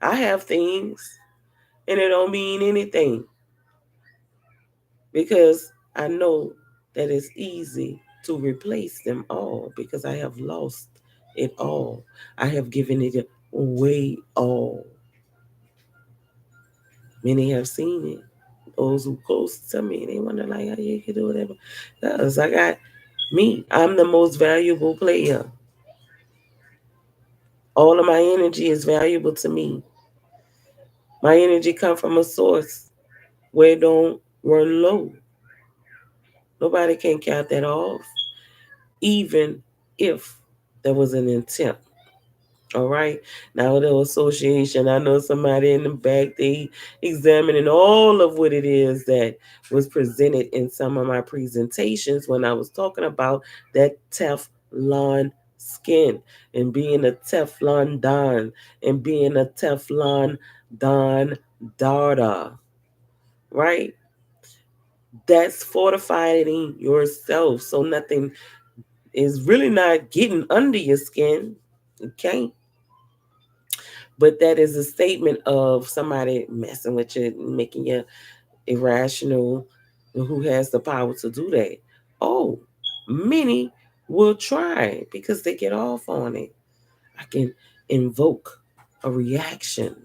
I have things and it don't mean anything because I know that it's easy to replace them all because I have lost it all. I have given it away all. Many have seen it. Those who close to me, they wonder like how you can do whatever. Because I got me. I'm the most valuable player. All of my energy is valuable to me. My energy come from a source where it don't run low. Nobody can count that off, even if there was an intent. All right. Now the association, I know somebody in the back, they examining all of what it is that was presented in some of my presentations when I was talking about that Teflon skin and being a Teflon Don and being a Teflon Don daughter. Right? That's fortifying yourself so nothing is really not getting under your skin. It can't. But that is a statement of somebody messing with you, making you irrational, who has the power to do that. Oh, many will try because they get off on it. I can invoke a reaction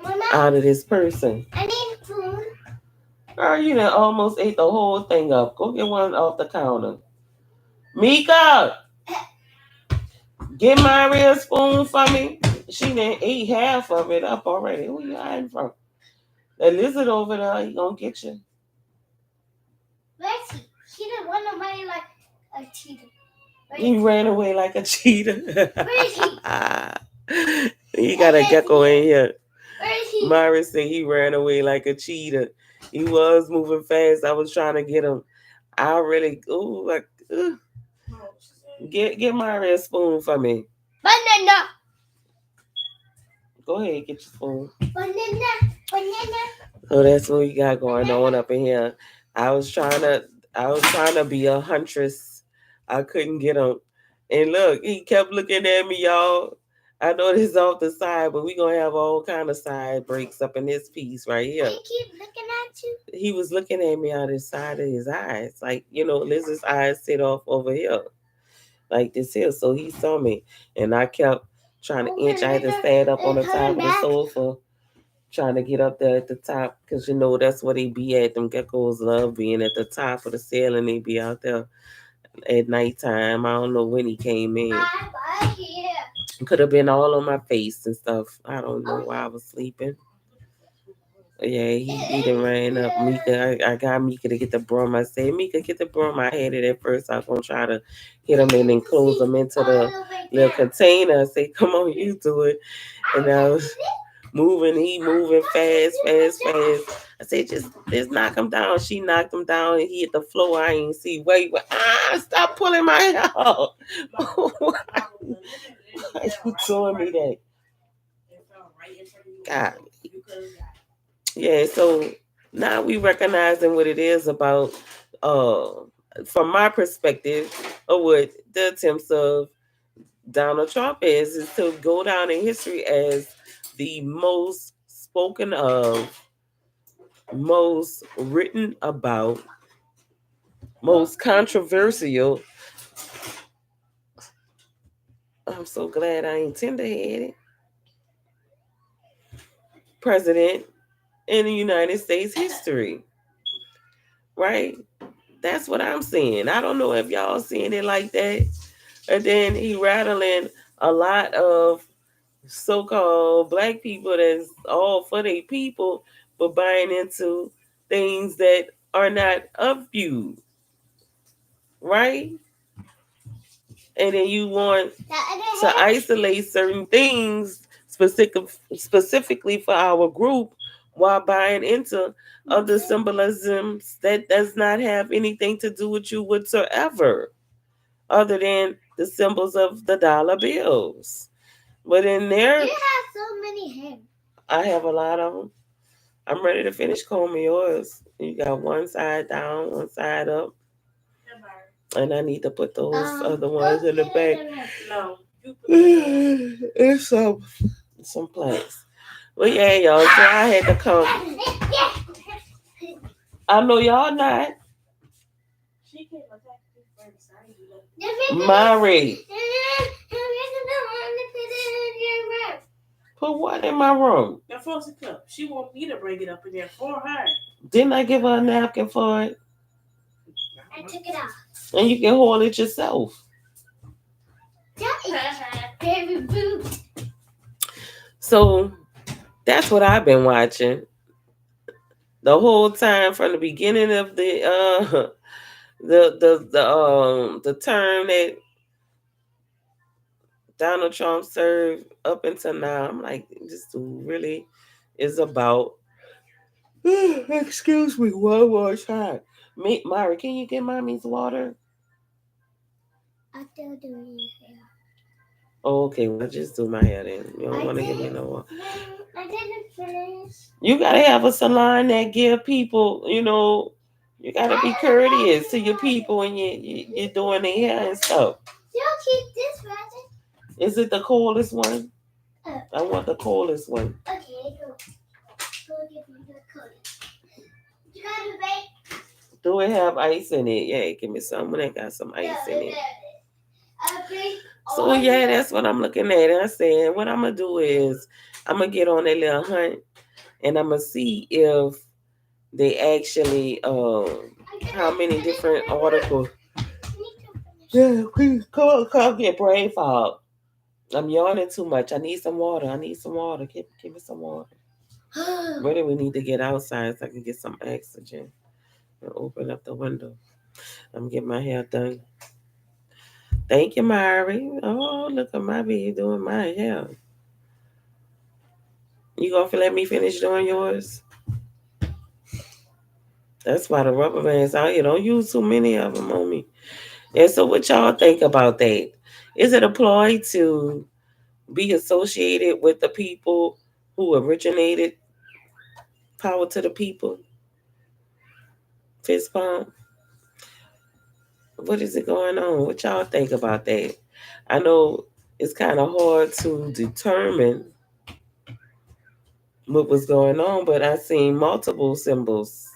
Mama, out of this person. I need food. Girl, you done almost ate the whole thing up. Go get one off the counter. Mika, get Maria a spoon for me. She done ate half of it up already. Who you hiding from? That lizard over there, he gonna get you. Where's he? He didn't want to run like a cheetah. He ran away like a cheetah. Where is he? He got a gecko in here. Where is he? Myra said he ran away like a cheetah. He was moving fast. I was trying to get him. I really, ooh, like, get Myra a spoon for me. Banana. Go ahead, get your spoon. Banana. Banana. So that's what we got going on up in here. I was trying to, I was trying to be a huntress. I couldn't get him. And look, he kept looking at me, y'all. I know this is off the side, but we gonna have all kind of side breaks up in this piece right here. He keep looking at you. He was looking at me out of the side of his eyes, like Liz's eyes sit off over here, like this here. So he saw me, and I kept trying to inch. I had to stand up on the top of the sofa trying to get up there at the top because you know that's where they be at. Them geckos love being at the top of the ceiling. They be out there at nighttime. I don't know when he came in. Could have been all on my face and stuff. I don't know why I was sleeping. Yeah, he done ran up Mika. I got Mika to get the broom. I said, Mika, get the broom. I had it at first. I was gonna try to hit him and then close him into the little container. I said, come on, you do it. And I was moving. He moving fast, fast, fast. I said, just knock him down. She knocked him down and he hit the floor. I ain't see. Wait, stop pulling my hair out. Why you doing me that? God. Yeah, so now we recognizing what it is about uh from my perspective of what the attempts of Donald Trump is to go down in history as the most spoken of, most written about, most controversial. I'm so glad I ain't tender headed president in the United States history. Right? That's what I'm saying. I don't know if y'all seeing it like that. And then he rattling a lot of so-called black people that's all for their people, but buying into things that are not of you, right? And then you want to isolate certain things specifically for our group while buying into other symbolisms that does not have anything to do with you whatsoever, other than the symbols of the dollar bills. But in there, you have so many hairs. I have a lot of them. I'm ready to finish combing yours. You got one side down, one side up. And I need to put those other ones in the back. No. It's some plants. Well, yeah, y'all. So I had to come. I know y'all not. Mari. Put what in my room? The frosted cup. She want me to bring it up in there for her. Didn't I give her a napkin for it? I took it off. And you can hold it yourself. So that's what I've been watching the whole time from the beginning of the term that Donald Trump served up until now. I'm like, this dude really is about. Excuse me, one more time. Mari, can you get mommy's water? I still doing your hair. Oh, okay. Well, just do my hair then. You don't want to give me no water. I didn't finish. You gotta have a salon that give people, you gotta be courteous to your people when you're doing their hair and stuff. You'll keep this ratchet. Is it the coldest one? I want the coldest one. Okay, go. Go give me the coldest. You gotta bake. Do it have ice in it? Yeah, give me some when it got some ice in it. So yeah, that's what I'm looking at. And I said, what I'm gonna do is I'm gonna get on that little hunt and I'm gonna see if they actually how many different articles. Yeah, please come get brain fog. I'm yawning too much. I need some water. I need some water. Give me some water. Where do we need to get outside so I can get some oxygen and open up the window? I'm getting my hair done. Thank you, Mari. Oh, look at my baby doing my hair. You gonna let me finish doing yours? That's why the rubber bands out here. Don't use too many of them on me. And so, what y'all think about that? Is it a ploy to be associated with the people who originated power to the people? Fist pump. What is it going on? What y'all think about that? I know it's kind of hard to determine what was going on, but I seen multiple symbols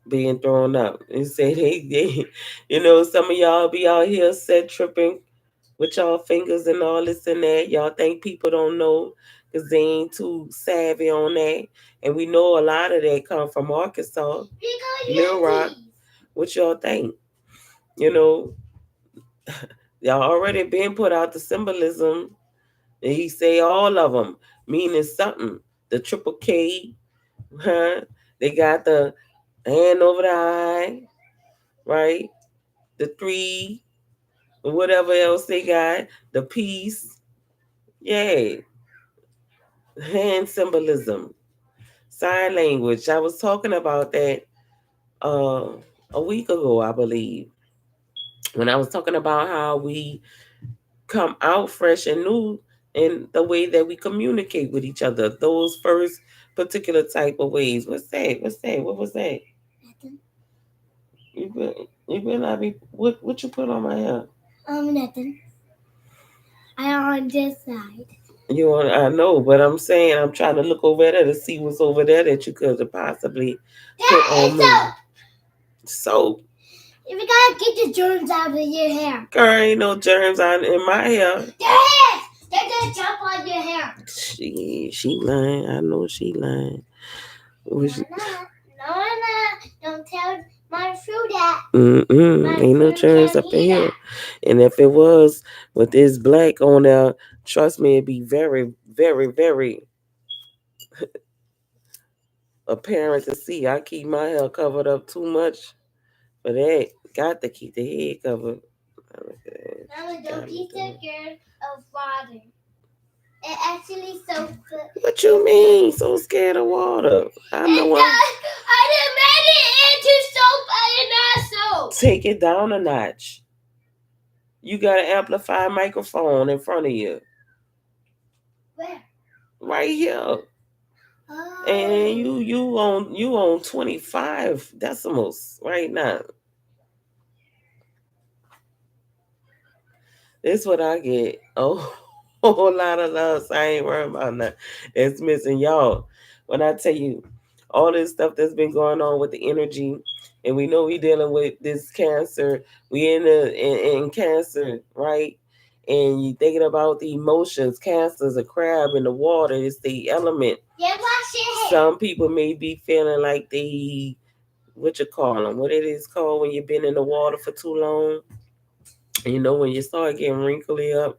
being thrown up and say some of y'all be out here set tripping with y'all fingers and all this and that. Y'all think people don't know because they ain't too savvy on that. And we know a lot of that come from Arkansas, Little Rock. What y'all think? You know, y'all already been put out the symbolism. And he say all of them meaning something. The triple K, huh? They got the hand over the eye, right? The three, whatever else they got, the peace. Yay. Hand symbolism, sign language. I was talking about that uh, a week ago, I believe, when I was talking about how we come out fresh and new in the way that we communicate with each other. Those first particular type of ways. What's that? What's that? What was that? Nothing. You better not be. What you put on my hair? Nothing. I on this side. You want? I know, but I'm saying I'm trying to look over there to see what's over there that you could have possibly put on me. So you gotta get the germs out of your hair. Girl, ain't no germs on in my hair. There is. They're gonna jump on your hair. She lying. I know she lying. No, I'm not. Don't tell my fruit that. Ain't no germs up in here. And if it was with this black on there, trust me, it'd be very, very, very apparent to see. I keep my hair covered up too much for that. Got to keep the head covered. Mama, don't be scared of water. It actually so good. What you mean? So scared of water? I know I done made it into soap and not soap. Take it down a notch. You got an amplified microphone in front of you. Where? Right here. Oh. And you on 25 decimals right now. This what I get. Oh, a whole lot of love. So I ain't worried about nothing. It's missing y'all. When I tell you all this stuff that's been going on with the energy, and we know we dealing with this cancer. We in cancer, right? And you thinking about the emotions. Cancer's a crab in the water. It's the element. Yeah, wash your hair. Some people may be feeling like they, what you call them? What it is called when you've been in the water for too long. You know, when you start getting wrinkly up,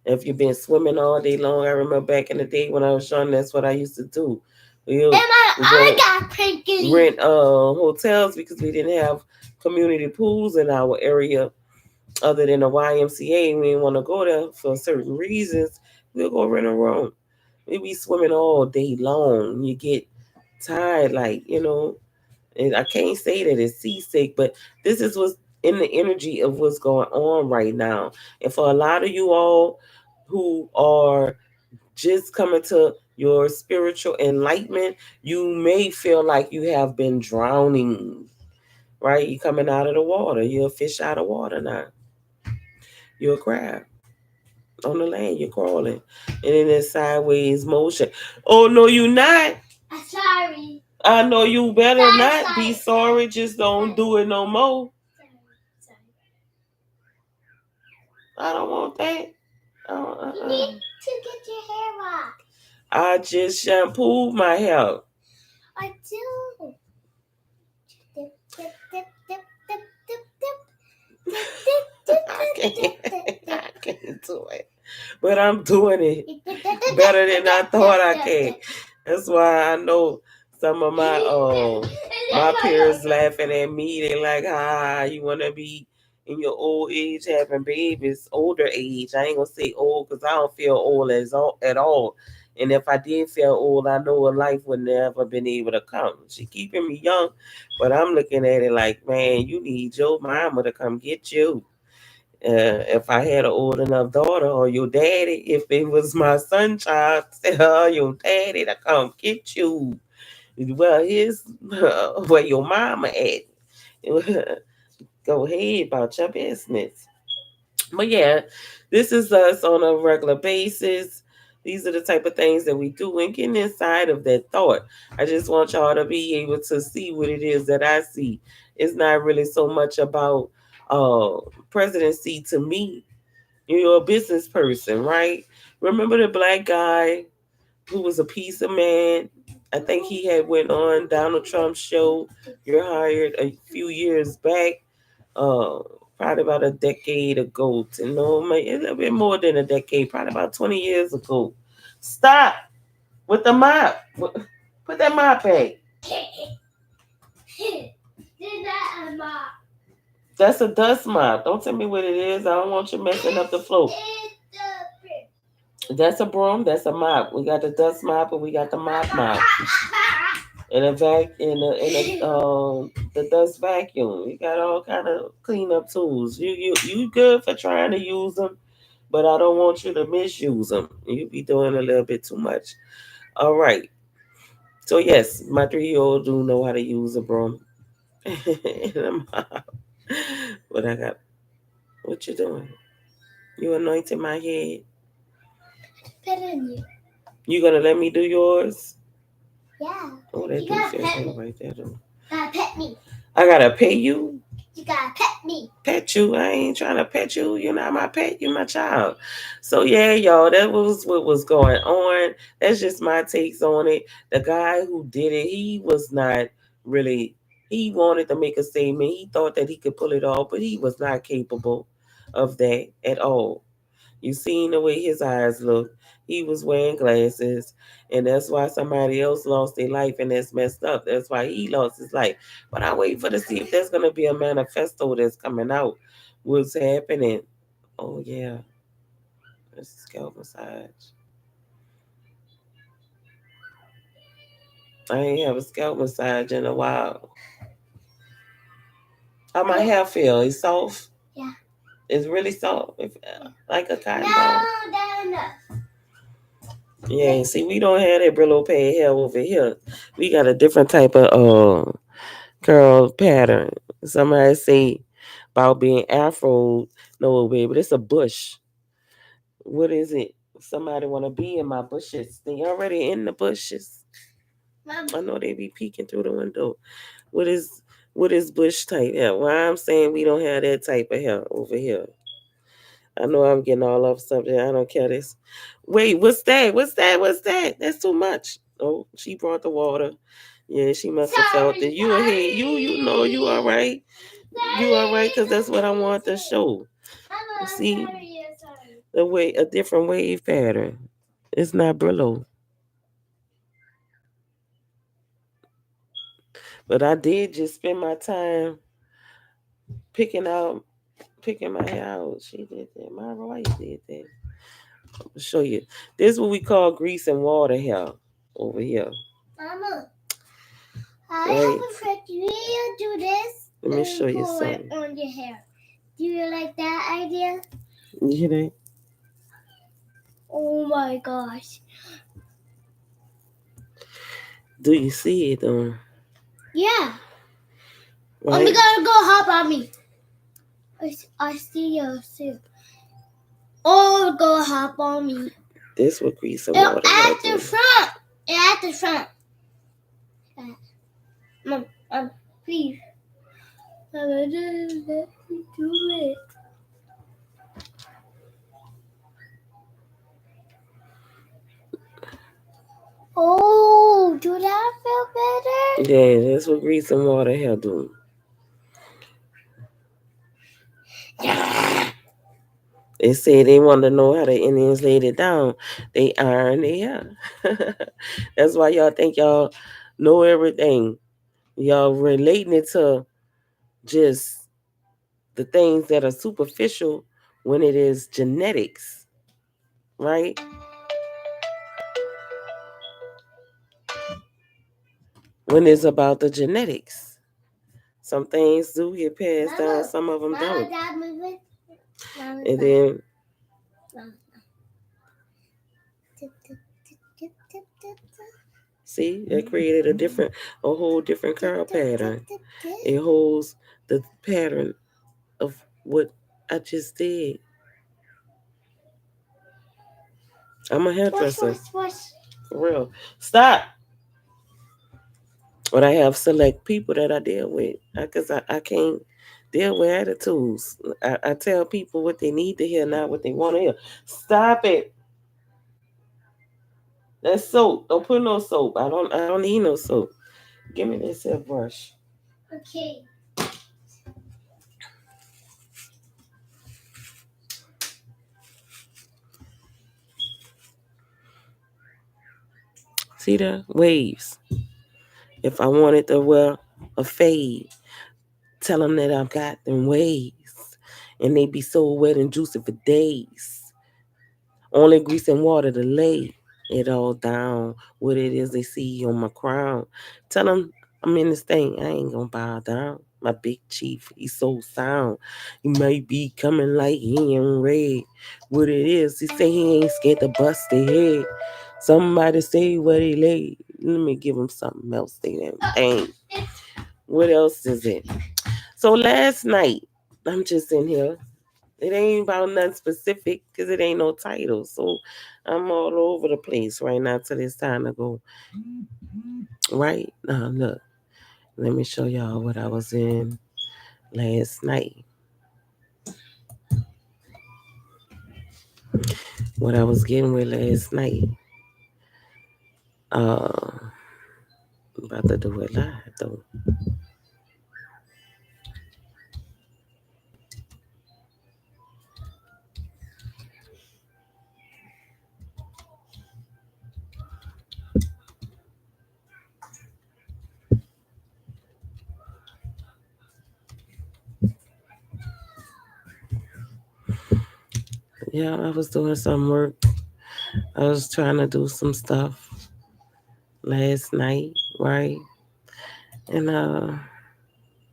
if you've been swimming all day long. I remember back in the day when I was young, that's what I used to do. We got crinkly. Rent hotels because we didn't have community pools in our area other than the YMCA. We didn't want to go there for certain reasons. We'll go rent a room. We be swimming all day long. You get tired, like, and I can't say that it's seasick, but this is what's in the energy of what's going on right now. And for a lot of you all who are just coming to your spiritual enlightenment, you may feel like you have been drowning, right? You're coming out of the water. You're a fish out of water now. You're a crab on the land. You're crawling. And in this sideways motion. Oh, no, you not. I'm sorry. I know you better not be sorry. Just don't do it no more. Sorry. I don't want that. You need to get your hair washed. I just shampooed my hair. I do. Dip, dip, dip, dip, dip, dip, dip. I can't do it. But I'm doing it better than I thought I can. That's why I know some of my peers laughing at me. They like, you wanna be in your old age having babies, older age. I ain't gonna say old because I don't feel old at all. And if I did feel old, I know a life would never been able to come. She keeping me young, but I'm looking at it like, man, you need your mama to come get you. If I had an old enough daughter or your daddy, if it was my son child, tell your daddy to come get you. Well, here's where your mama at. Go ahead about your business. But yeah, this is us on a regular basis. These are the type of things that we do and getting inside of that thought. I just want y'all to be able to see what it is that I see. It's not really so much about uh presidency to me. You're a business person, right? Remember the black guy who was a piece of man? I think he had went on Donald Trump's show. You're hired a few years back, uh, probably about a decade ago. To know, maybe a little bit more than a decade, probably about 20 years ago. Stop with the mop. Put that mop back. Is that a mop? That's a dust mop. Don't tell me what it is. I don't want you messing up the floor. That's a broom. That's a mop. We got the dust mop and we got the mop. And a vac and the dust vacuum. You got all kind of cleanup tools. You good for trying to use them, but I don't want you to misuse them. You be doing a little bit too much. All right. So yes, my 3-year-old do know how to use a broom and a mop. But I got what you doing? You anointing my head. Pet on you. You gonna let me do yours? Yeah. Oh, that You do gotta feel pet good me. right there though. Gotta pet me. I gotta pay you. You gotta pet me. Pet you. I ain't trying to pet you. You're not my pet. You're my child. So yeah, y'all, that was what was going on. That's just my takes on it. The guy who did it, he was not really. He wanted to make a statement. He thought that he could pull it off, but he was not capable of that at all. You seen the way his eyes looked. He was wearing glasses, and that's why somebody else lost their life, and that's messed up. That's why he lost his life. But I wait for to see if there's gonna be a manifesto that's coming out. What's happening? Oh yeah, it's scalp massage. I ain't have a scalp massage in a while. How my hair feel? It's soft. Yeah. It's really soft, like a cotton No, ball. that's enough. Yeah, see, we don't have that Brillo pad hair over here. We got a different type of curl pattern. Somebody say about being afro. No, baby, it's a bush. What is it? Somebody want to be in my bushes. They already in the bushes. Mom. I know they be peeking through the window. What is what is bush type hair? Why I'm saying we don't have that type of hair over here. I know I'm getting all off subject. I don't care this. Wait, what's that? What's that? What's that? That's too much. Oh, she brought the water. Yeah, she must have felt it. You ahead. You know you all right. You all right because that's what I want to show. See the way a different wave pattern. It's not Brillo, but I did just spend my time picking out picking my hair out. She did that. Myra, why you did that? I'll show you. This is what we call grease and water hair over here. Mama, I Right? have a friend. Do you do this? Let me show you Pour it something. on your hair. Do you like that idea? You hear that? Oh my gosh. Do you see it though? Yeah. Right? Oh my god, go hop on me. I see you too. Oh, go hop on me. This what grease and Oh, water hair at the do. front. At the front. Mom, please. Mama, just let me do it. Oh, do that feel better? Yeah, that's what grease and water hair do. They say they want to know how the Indians laid it down. They iron their hair. That's why y'all think y'all know everything. Y'all relating it to just the things that are superficial when it is genetics, right? When it's about the genetics. Some things do get passed down, some of them don't. Dad, move it. And then see, that created a whole different curl pattern. It holds the pattern of what I just did. I'm a hairdresser. Wash. For real. Stop. But I have select people that I deal with. Because I can't Deal with attitudes. I tell people what they need to hear, not what they want to hear. Stop it. That's soap. Don't put no soap. I don't need no soap. Give me this here brush. Okay. See the waves. If I wanted to wear a fade, tell them that I've got them waves. And they be so wet and juicy for days. Only grease and water to lay it all down. What it is they see on my crown. Tell them I'm in this thing. I ain't gonna bow down. My big chief, he's so sound. He might be coming like he ain't red. What it is, he say he ain't scared to bust their head. Somebody say where they lay. Let me give him something else. They didn't think. What else is it? So last night, I'm just in here. It ain't about nothing specific because it ain't no title. So I'm all over the place right now till it's time to go. Right now, look, let me show y'all what I was in last night. What I was getting with last night. Uh, about to do it live though. Yeah, I was doing some work. I was trying to do some stuff last night, right? And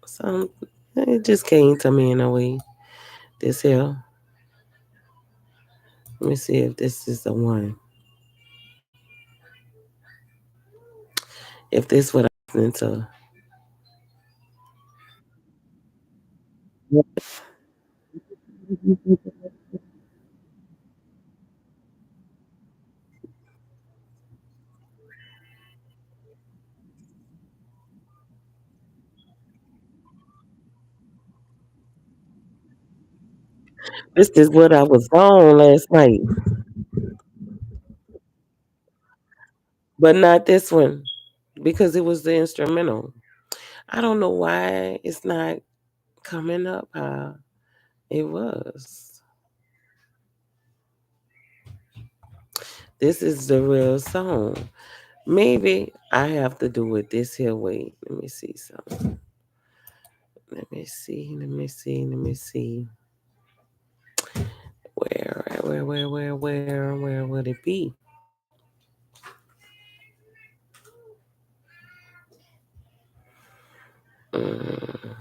some it just came to me in a way. This here. Let me see if this is the one. If this what I'm listening to. This is what I was on last night, but not this one because it was the instrumental. I don't know why it's not coming up how it was. This is the real song. Maybe I have to do it this here way. Let me see something. Let me see. Let me see. Let me see. Where would it be? Mm,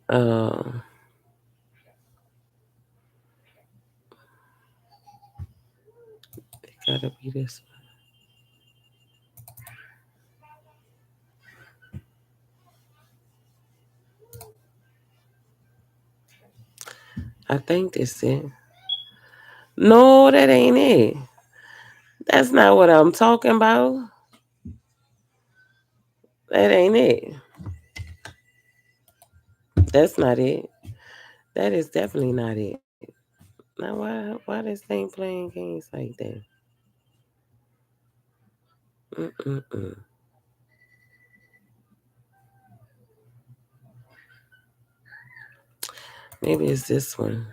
uh, it gotta be this one. I think this it. No, that ain't it. That's not what I'm talking about. That ain't it. That's not it. That is definitely not it. Now why this thing playing games like that? Mm-mm-mm. Maybe it's this one.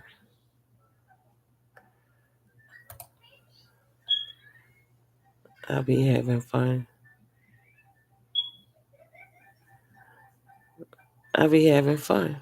I'll be having fun. I'll be having fun.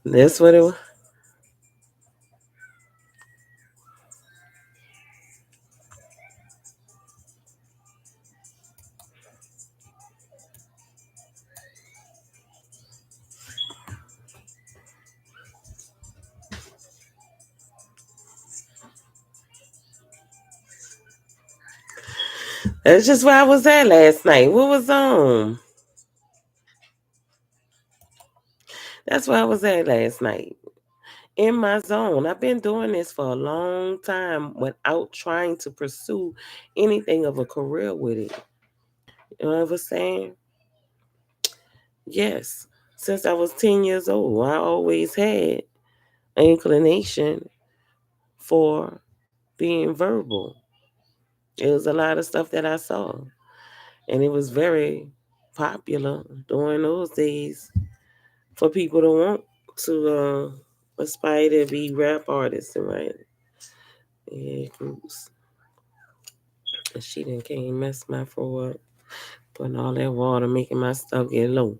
That's what it was. That's just where I was at last night. What was That's where I was at last night. In my zone. I've been doing this for a long time without trying to pursue anything of a career with it. You know what I'm saying? Yes. Since I was 10 years old, I always had an inclination for being verbal. It was a lot of stuff that I saw, and it was very popular during those days for people to want to aspire to be rap artists and write. Yeah, groups. And she done came mess my throat up, putting all that water, making my stuff get low.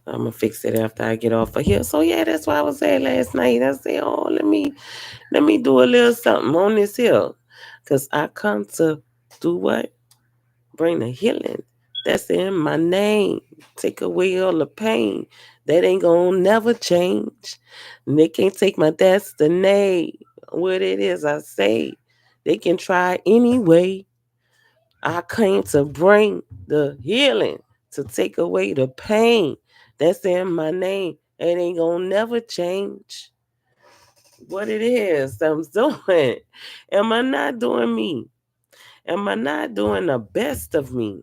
I'm gonna fix it after I get off of here. So yeah, that's why I was at last night. I said, oh, let me do a little something on this hill, cause I come to do what? Bring the healing. That's in my name. Take away all the pain. That ain't gonna never change. And they can't take my destiny. What it is I say. They can try anyway. I came to bring the healing, to take away the pain. That's in my name. It ain't gonna never change. What it is I'm doing. Am I not doing me? Am I not doing the best of me?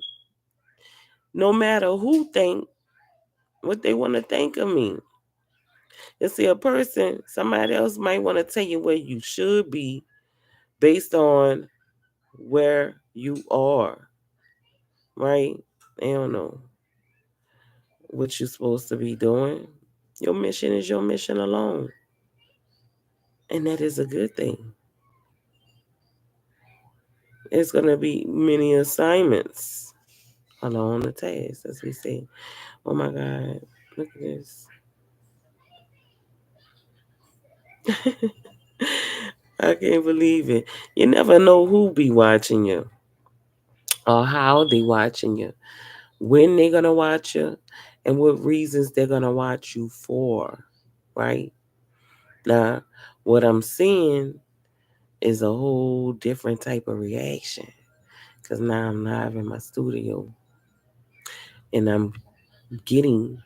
No matter who think what they want to think of me. You see, a person, somebody else might want to tell you where you should be based on where you are, right? They don't know what you're supposed to be doing. Your mission is your mission alone. And that is a good thing. It's going to be many assignments along the task, as we say. Oh my God, look at this. I can't believe it. You never know who be watching you or how they watching you, when they're gonna watch you, and what reasons they're gonna watch you for. Right? Now, what I'm seeing is a whole different type of reaction. Cause now I'm live in my studio and I'm getting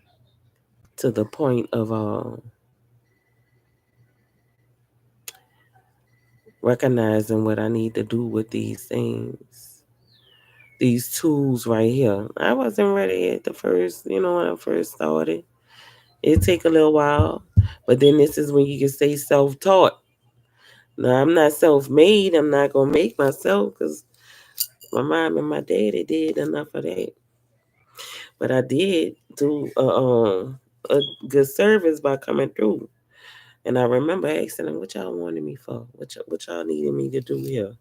to the point of recognizing what I need to do with these things, these tools right here. I wasn't ready at the first, when I first started. It take a little while, but then this is when you can say self-taught. Now I'm not self-made. I'm not gonna make myself because my mom and my daddy did enough of that. But I did do a good service by coming through. And I remember asking them, "What y'all wanted me for? What y'all needed me to do here?"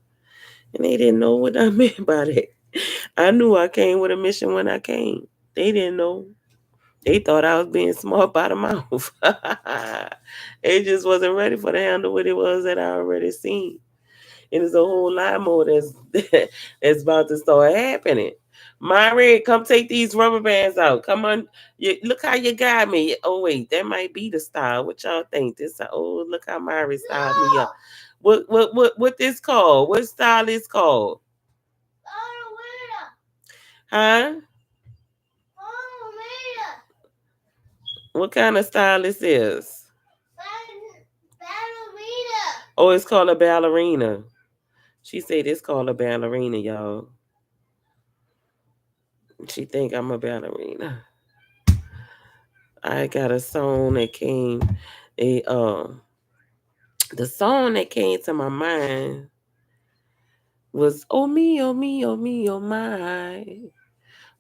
And they didn't know what I meant by that. I knew I came with a mission when I came. They didn't know. They thought I was being smart by the mouth. They just wasn't ready for the handle what it was that I already seen. And there's a whole lot more that's that's about to start happening. Myri, come take these rubber bands out. Come on, look how you got me. Oh wait, that might be the style. What y'all think? Oh, look how Myri styled me up. What this called? What style is called? Huh? What kind of style this is? Oh, it's called a ballerina. She said it's called a ballerina, y'all. She think I'm a ballerina. I got a song that came, a the song that came to my mind was oh me, oh me, oh my.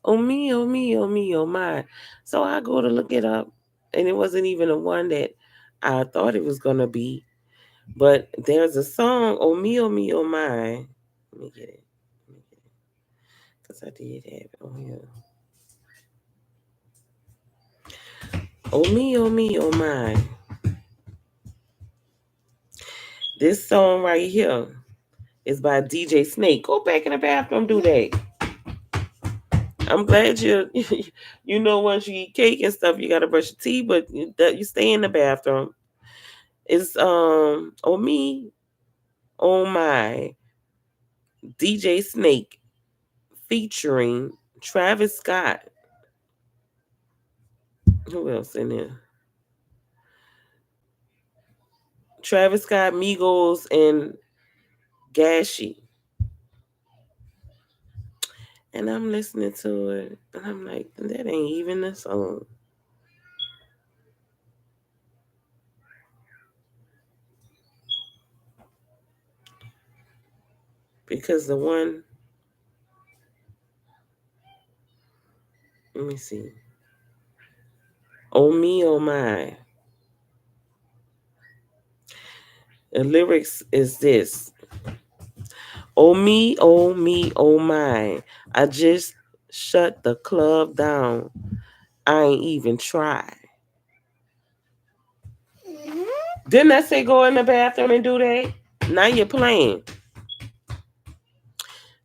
Oh me, oh me, oh me, oh my. So I go to look it up, and it wasn't even the one that I thought it was gonna be. But there's a song, oh me, oh my. Let me get it. Because I did have it on here. Oh me, oh my. This song right here is by DJ Snake. Go back in the bathroom, do that. I'm glad you, once you eat cake and stuff, you gotta brush your teeth, but you stay in the bathroom. It's oh me, oh my, DJ Snake featuring Travis Scott. Who else in there? Travis Scott, Migos, and Gashi. And I'm listening to it, and I'm like, that ain't even a song. Because the one, let me see. Oh me, oh my. The lyrics is this. Oh me, oh my. I just shut the club down. I ain't even try. Didn't I say go in the bathroom and do that? Now you're playing.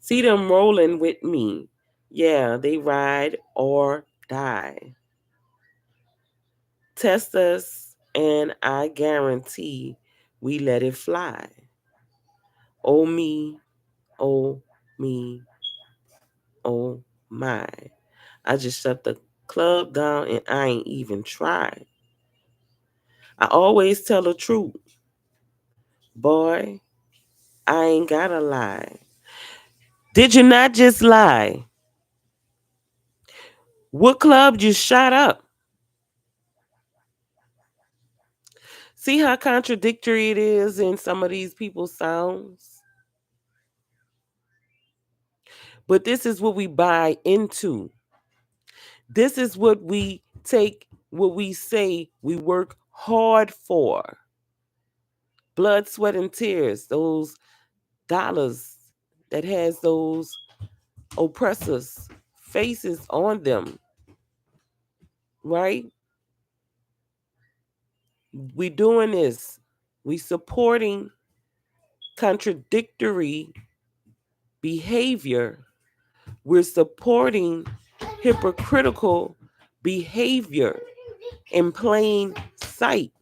See them rolling with me. Yeah, they ride or die. Test us, and I guarantee we let it fly. Oh me, oh me, oh my. I just shut the club down and I ain't even tried. I always tell the truth. Boy, I ain't gotta lie. Did you not just lie? What club you shot up? See how contradictory it is in some of these people's sounds? But this is what we buy into. This is what we take, what we say we work hard for. Blood, sweat, and tears, those dollars that has those oppressors' faces on them, right? We doing this. We supporting contradictory behavior. We're supporting hypocritical behavior in plain sight.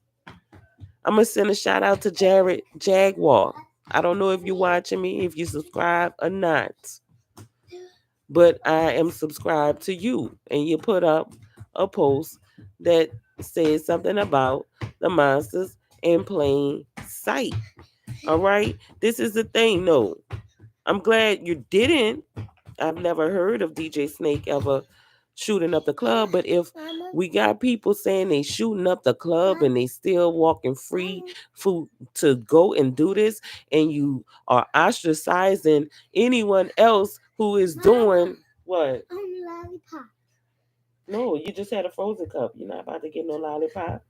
I'm gonna send a shout out to Jared Jaguar. I don't know if you're watching me, if you subscribe or not, but I am subscribed to you, and you put up a post that says something about the monsters in plain sight. All right, this is the thing. No, I'm glad you didn't. I've never heard of DJ Snake ever shooting up the club, but if we got people saying they shooting up the club and they still walking free for, to go and do this, and you are ostracizing anyone else who is doing what? Lollipop. No, you just had a frozen cup. You're not about to get no lollipop.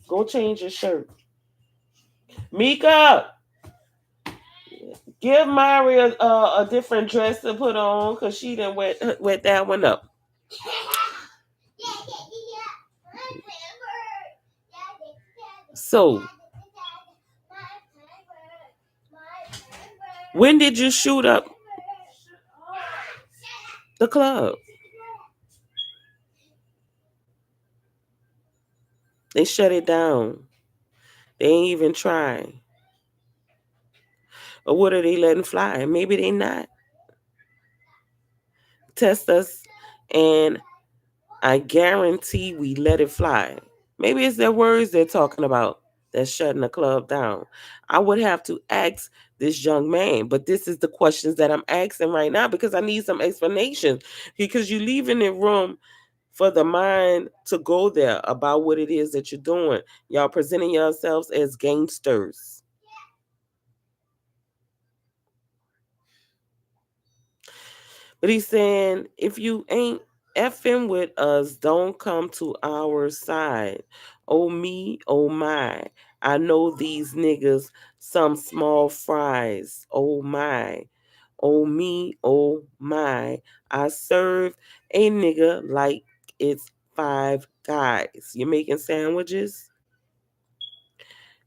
Go change your shirt. Mika, give Maria a different dress to put on because she didn't wet that one up. So, when did you shoot up the club? They shut it down. They ain't even try. Or what are they letting fly? Maybe they not. Test us, and I guarantee we let it fly. Maybe it's their words they're talking about that's shutting the club down. I would have to ask this young man, but this is the questions that I'm asking right now because I need some explanation. Because you leave in the room for the mind to go there about what it is that you're doing. Y'all presenting yourselves as gangsters. But he's saying, if you ain't effing with us, don't come to our side. Oh me, oh my. I know these niggas some small fries. Oh my. Oh me, oh my. I serve a nigga like it's five guys. You making sandwiches?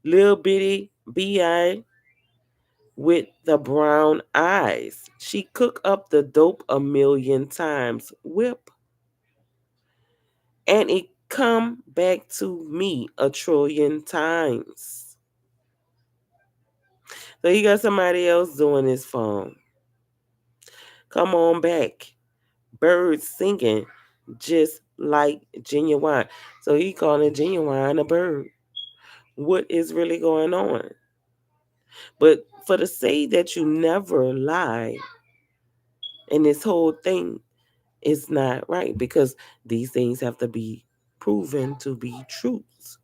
Little bitty B.I. with the brown eyes. She cook up the dope a million times. Whip. And it come back to me a trillion times. So he got somebody else doing his phone. Come on back. Birds singing just like genuine. So he calling genuine a bird. What is really going on? But for the say that you never lie, and this whole thing is not right because these things have to be proven to be truths.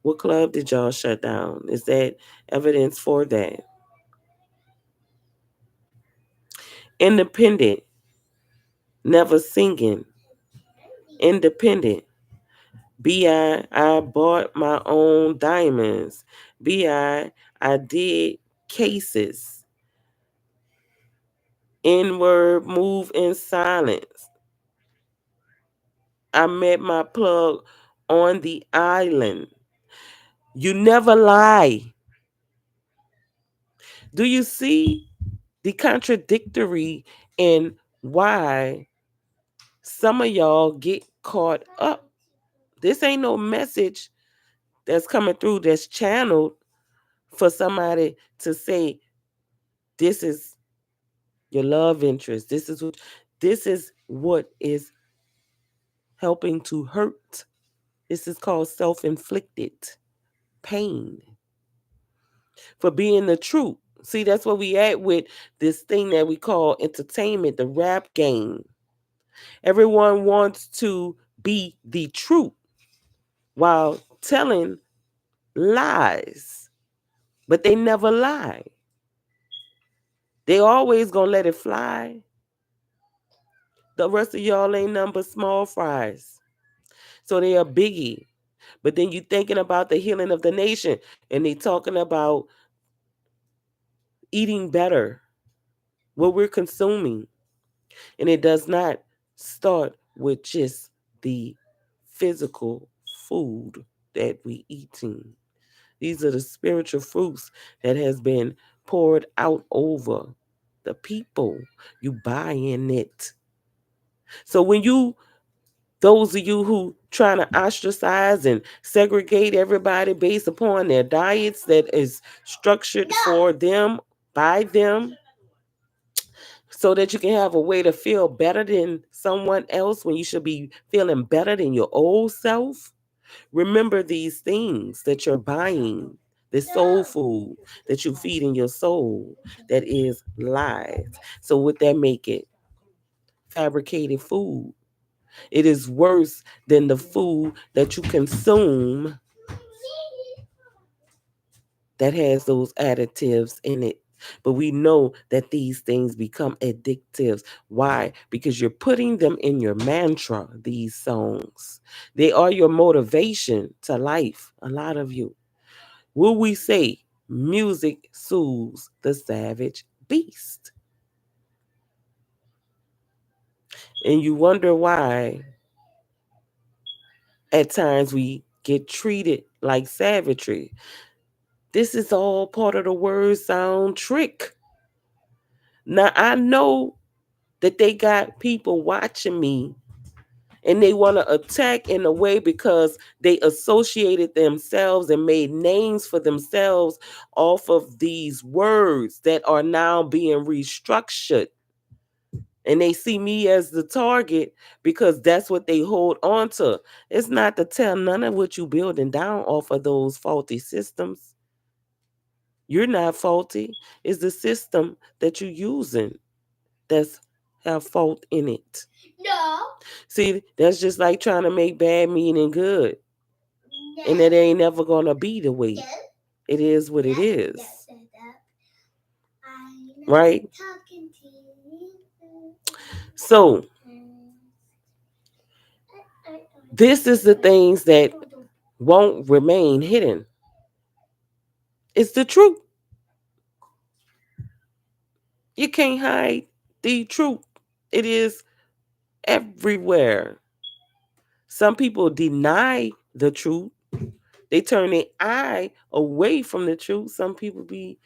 What club did y'all shut down? Is that evidence for that? Independent, never singing. Independent. I bought my own diamonds. I did cases. Inward move in silence. I met my plug on the island. You never lie. Do you see the contradictory in why some of y'all get caught up? This ain't no message that's coming through that's channeled for somebody to say this is your love interest. This is what is helping to hurt. This is called self-inflicted pain for being the truth. See, that's where we at with this thing that we call entertainment, the rap game. Everyone wants to be the truth while telling lies, but they never lie. They always gonna let it fly. The rest of y'all ain't nothing but small fries. So they are biggie. But then you thinking about the healing of the nation and they talking about eating better, what we're consuming. And it does not start with just the physical food that we eating. These are the spiritual fruits that has been poured out over the people. You buy in it. So when you those of you who trying to ostracize and segregate everybody based upon their diets that is structured for them, by them, so that you can have a way to feel better than someone else when you should be feeling better than your old self. Remember these things that you're buying, this soul food that you feed in your soul that is lies. So would that make it fabricated food? It is worse than the food that you consume that has those additives in it. But we know that these things become addictives. Why? Because you're putting them in your mantra, these songs. They are your motivation to life, a lot of you. Will we say music soothes the savage beast? And you wonder why at times we get treated like savagery. This is all part of the word sound trick. Now I know that they got people watching me and they want to attack in a way because they associated themselves and made names for themselves off of these words that are now being restructured. And they see me as the target because that's what they hold on to. It's not to tell none of what you building down off of those faulty systems. You're not faulty. It's the system that you're using that's have fault in it. No. See, that's just like trying to make bad meaning good. And it ain't never gonna be the way. It is what it is. Right? So this is the things that won't remain hidden. It's the truth. You can't hide the truth. It is everywhere. Some people deny the truth. They turn their eye away from the truth. Some people be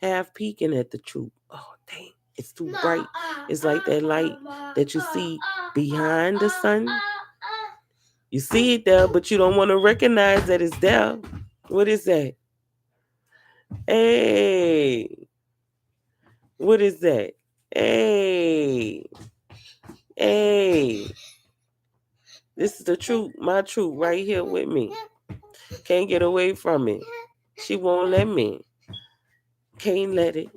half peeking at the truth. Oh, dang, it's too bright. It's like that light that you see behind the sun. You see it there, but you don't want to recognize that it's there. What is that? Hey, what is that? Hey, hey. This is the truth, my truth, right here with me. Can't get away from it. She won't let me. Can't let it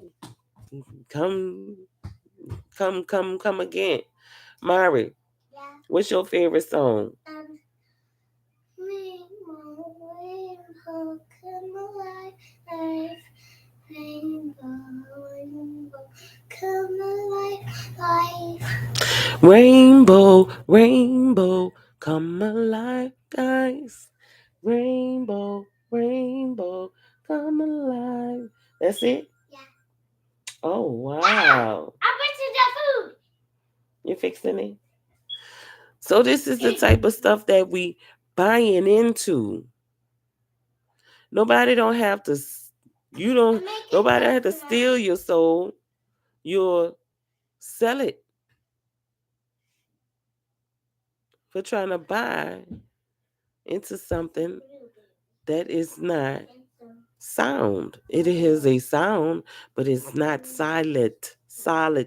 come, come again. Mari, what's your favorite song? Rainbow, rainbow, come alive, life. Rainbow, rainbow, come alive, life. Rainbow, rainbow, come alive, guys. Rainbow, rainbow, come alive. That's it? Yeah. Oh, Ah! wow. I'm fixing the food. You're fixing it? So this is the type of stuff that we buying into. Nobody don't have to, you don't, nobody have to steal your soul. You'll sell it for trying to buy into something that is not sound. It is a sound, but it's not solid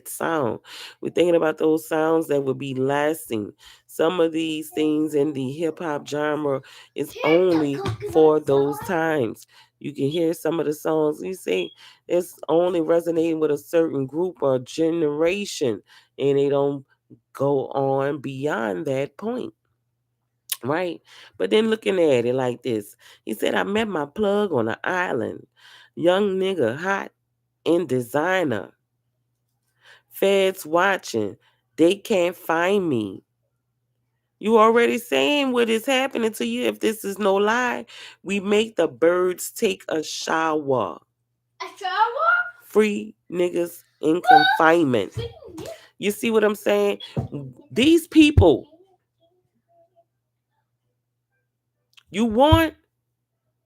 sound. We're thinking about those sounds that would be lasting. Some of these things in the hip hop genre is only for those times. You can hear some of the songs. You see, it's only resonating with a certain group or generation, and they don't go on beyond that point. Right? But then looking at it like this, he said, I met my plug on an island. Young nigga, hot in designer. Feds watching. They can't find me. You already saying what is happening to you if this is no lie. We make the birds take a shower. A shower? Free niggas in confinement. You see what I'm saying? These people, you want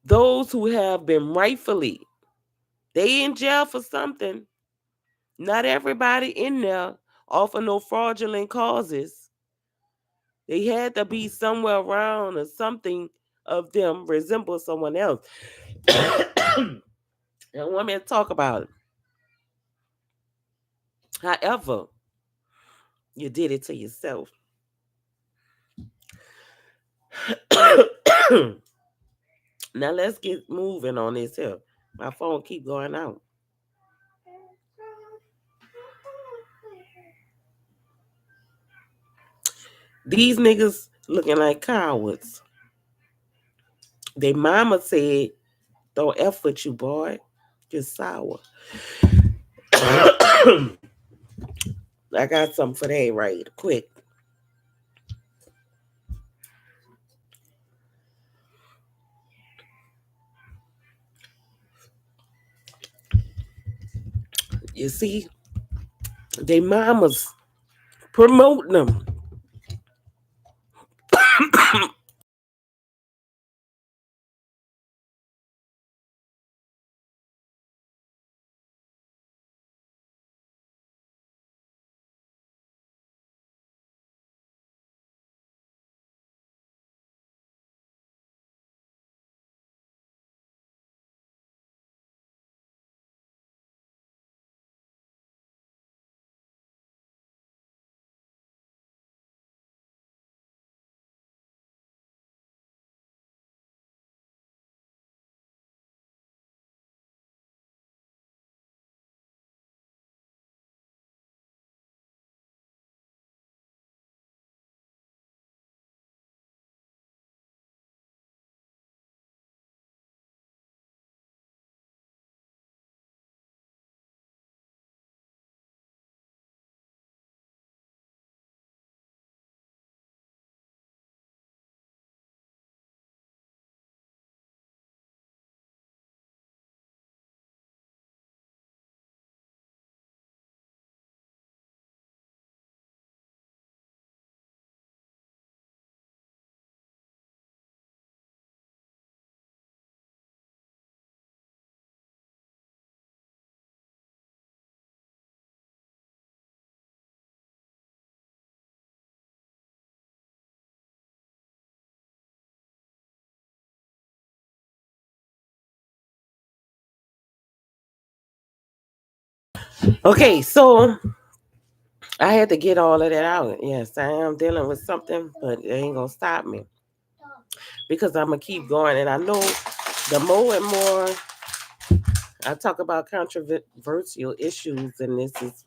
those who have been rightfully, they in jail for something. Not everybody in there offer no fraudulent causes. They had to be somewhere around or something of them resemble someone else. I don't want me to talk about it. However, you did it to yourself. Now let's get moving on this here. My phone keep going out. These niggas looking like cowards. They mama said, don't F with you, boy. You're sour. I got something for that right quick. You see, they mamas promoting them. Okay, so I had to get all of that out. Yes, I am dealing with something, but it ain't gonna stop me because I'm gonna keep going. And I know the more and more I talk about controversial issues, and this is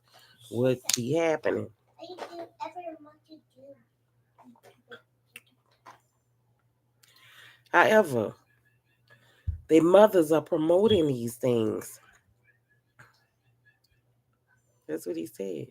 what be happening. However, their mothers are promoting these things. That's what he said.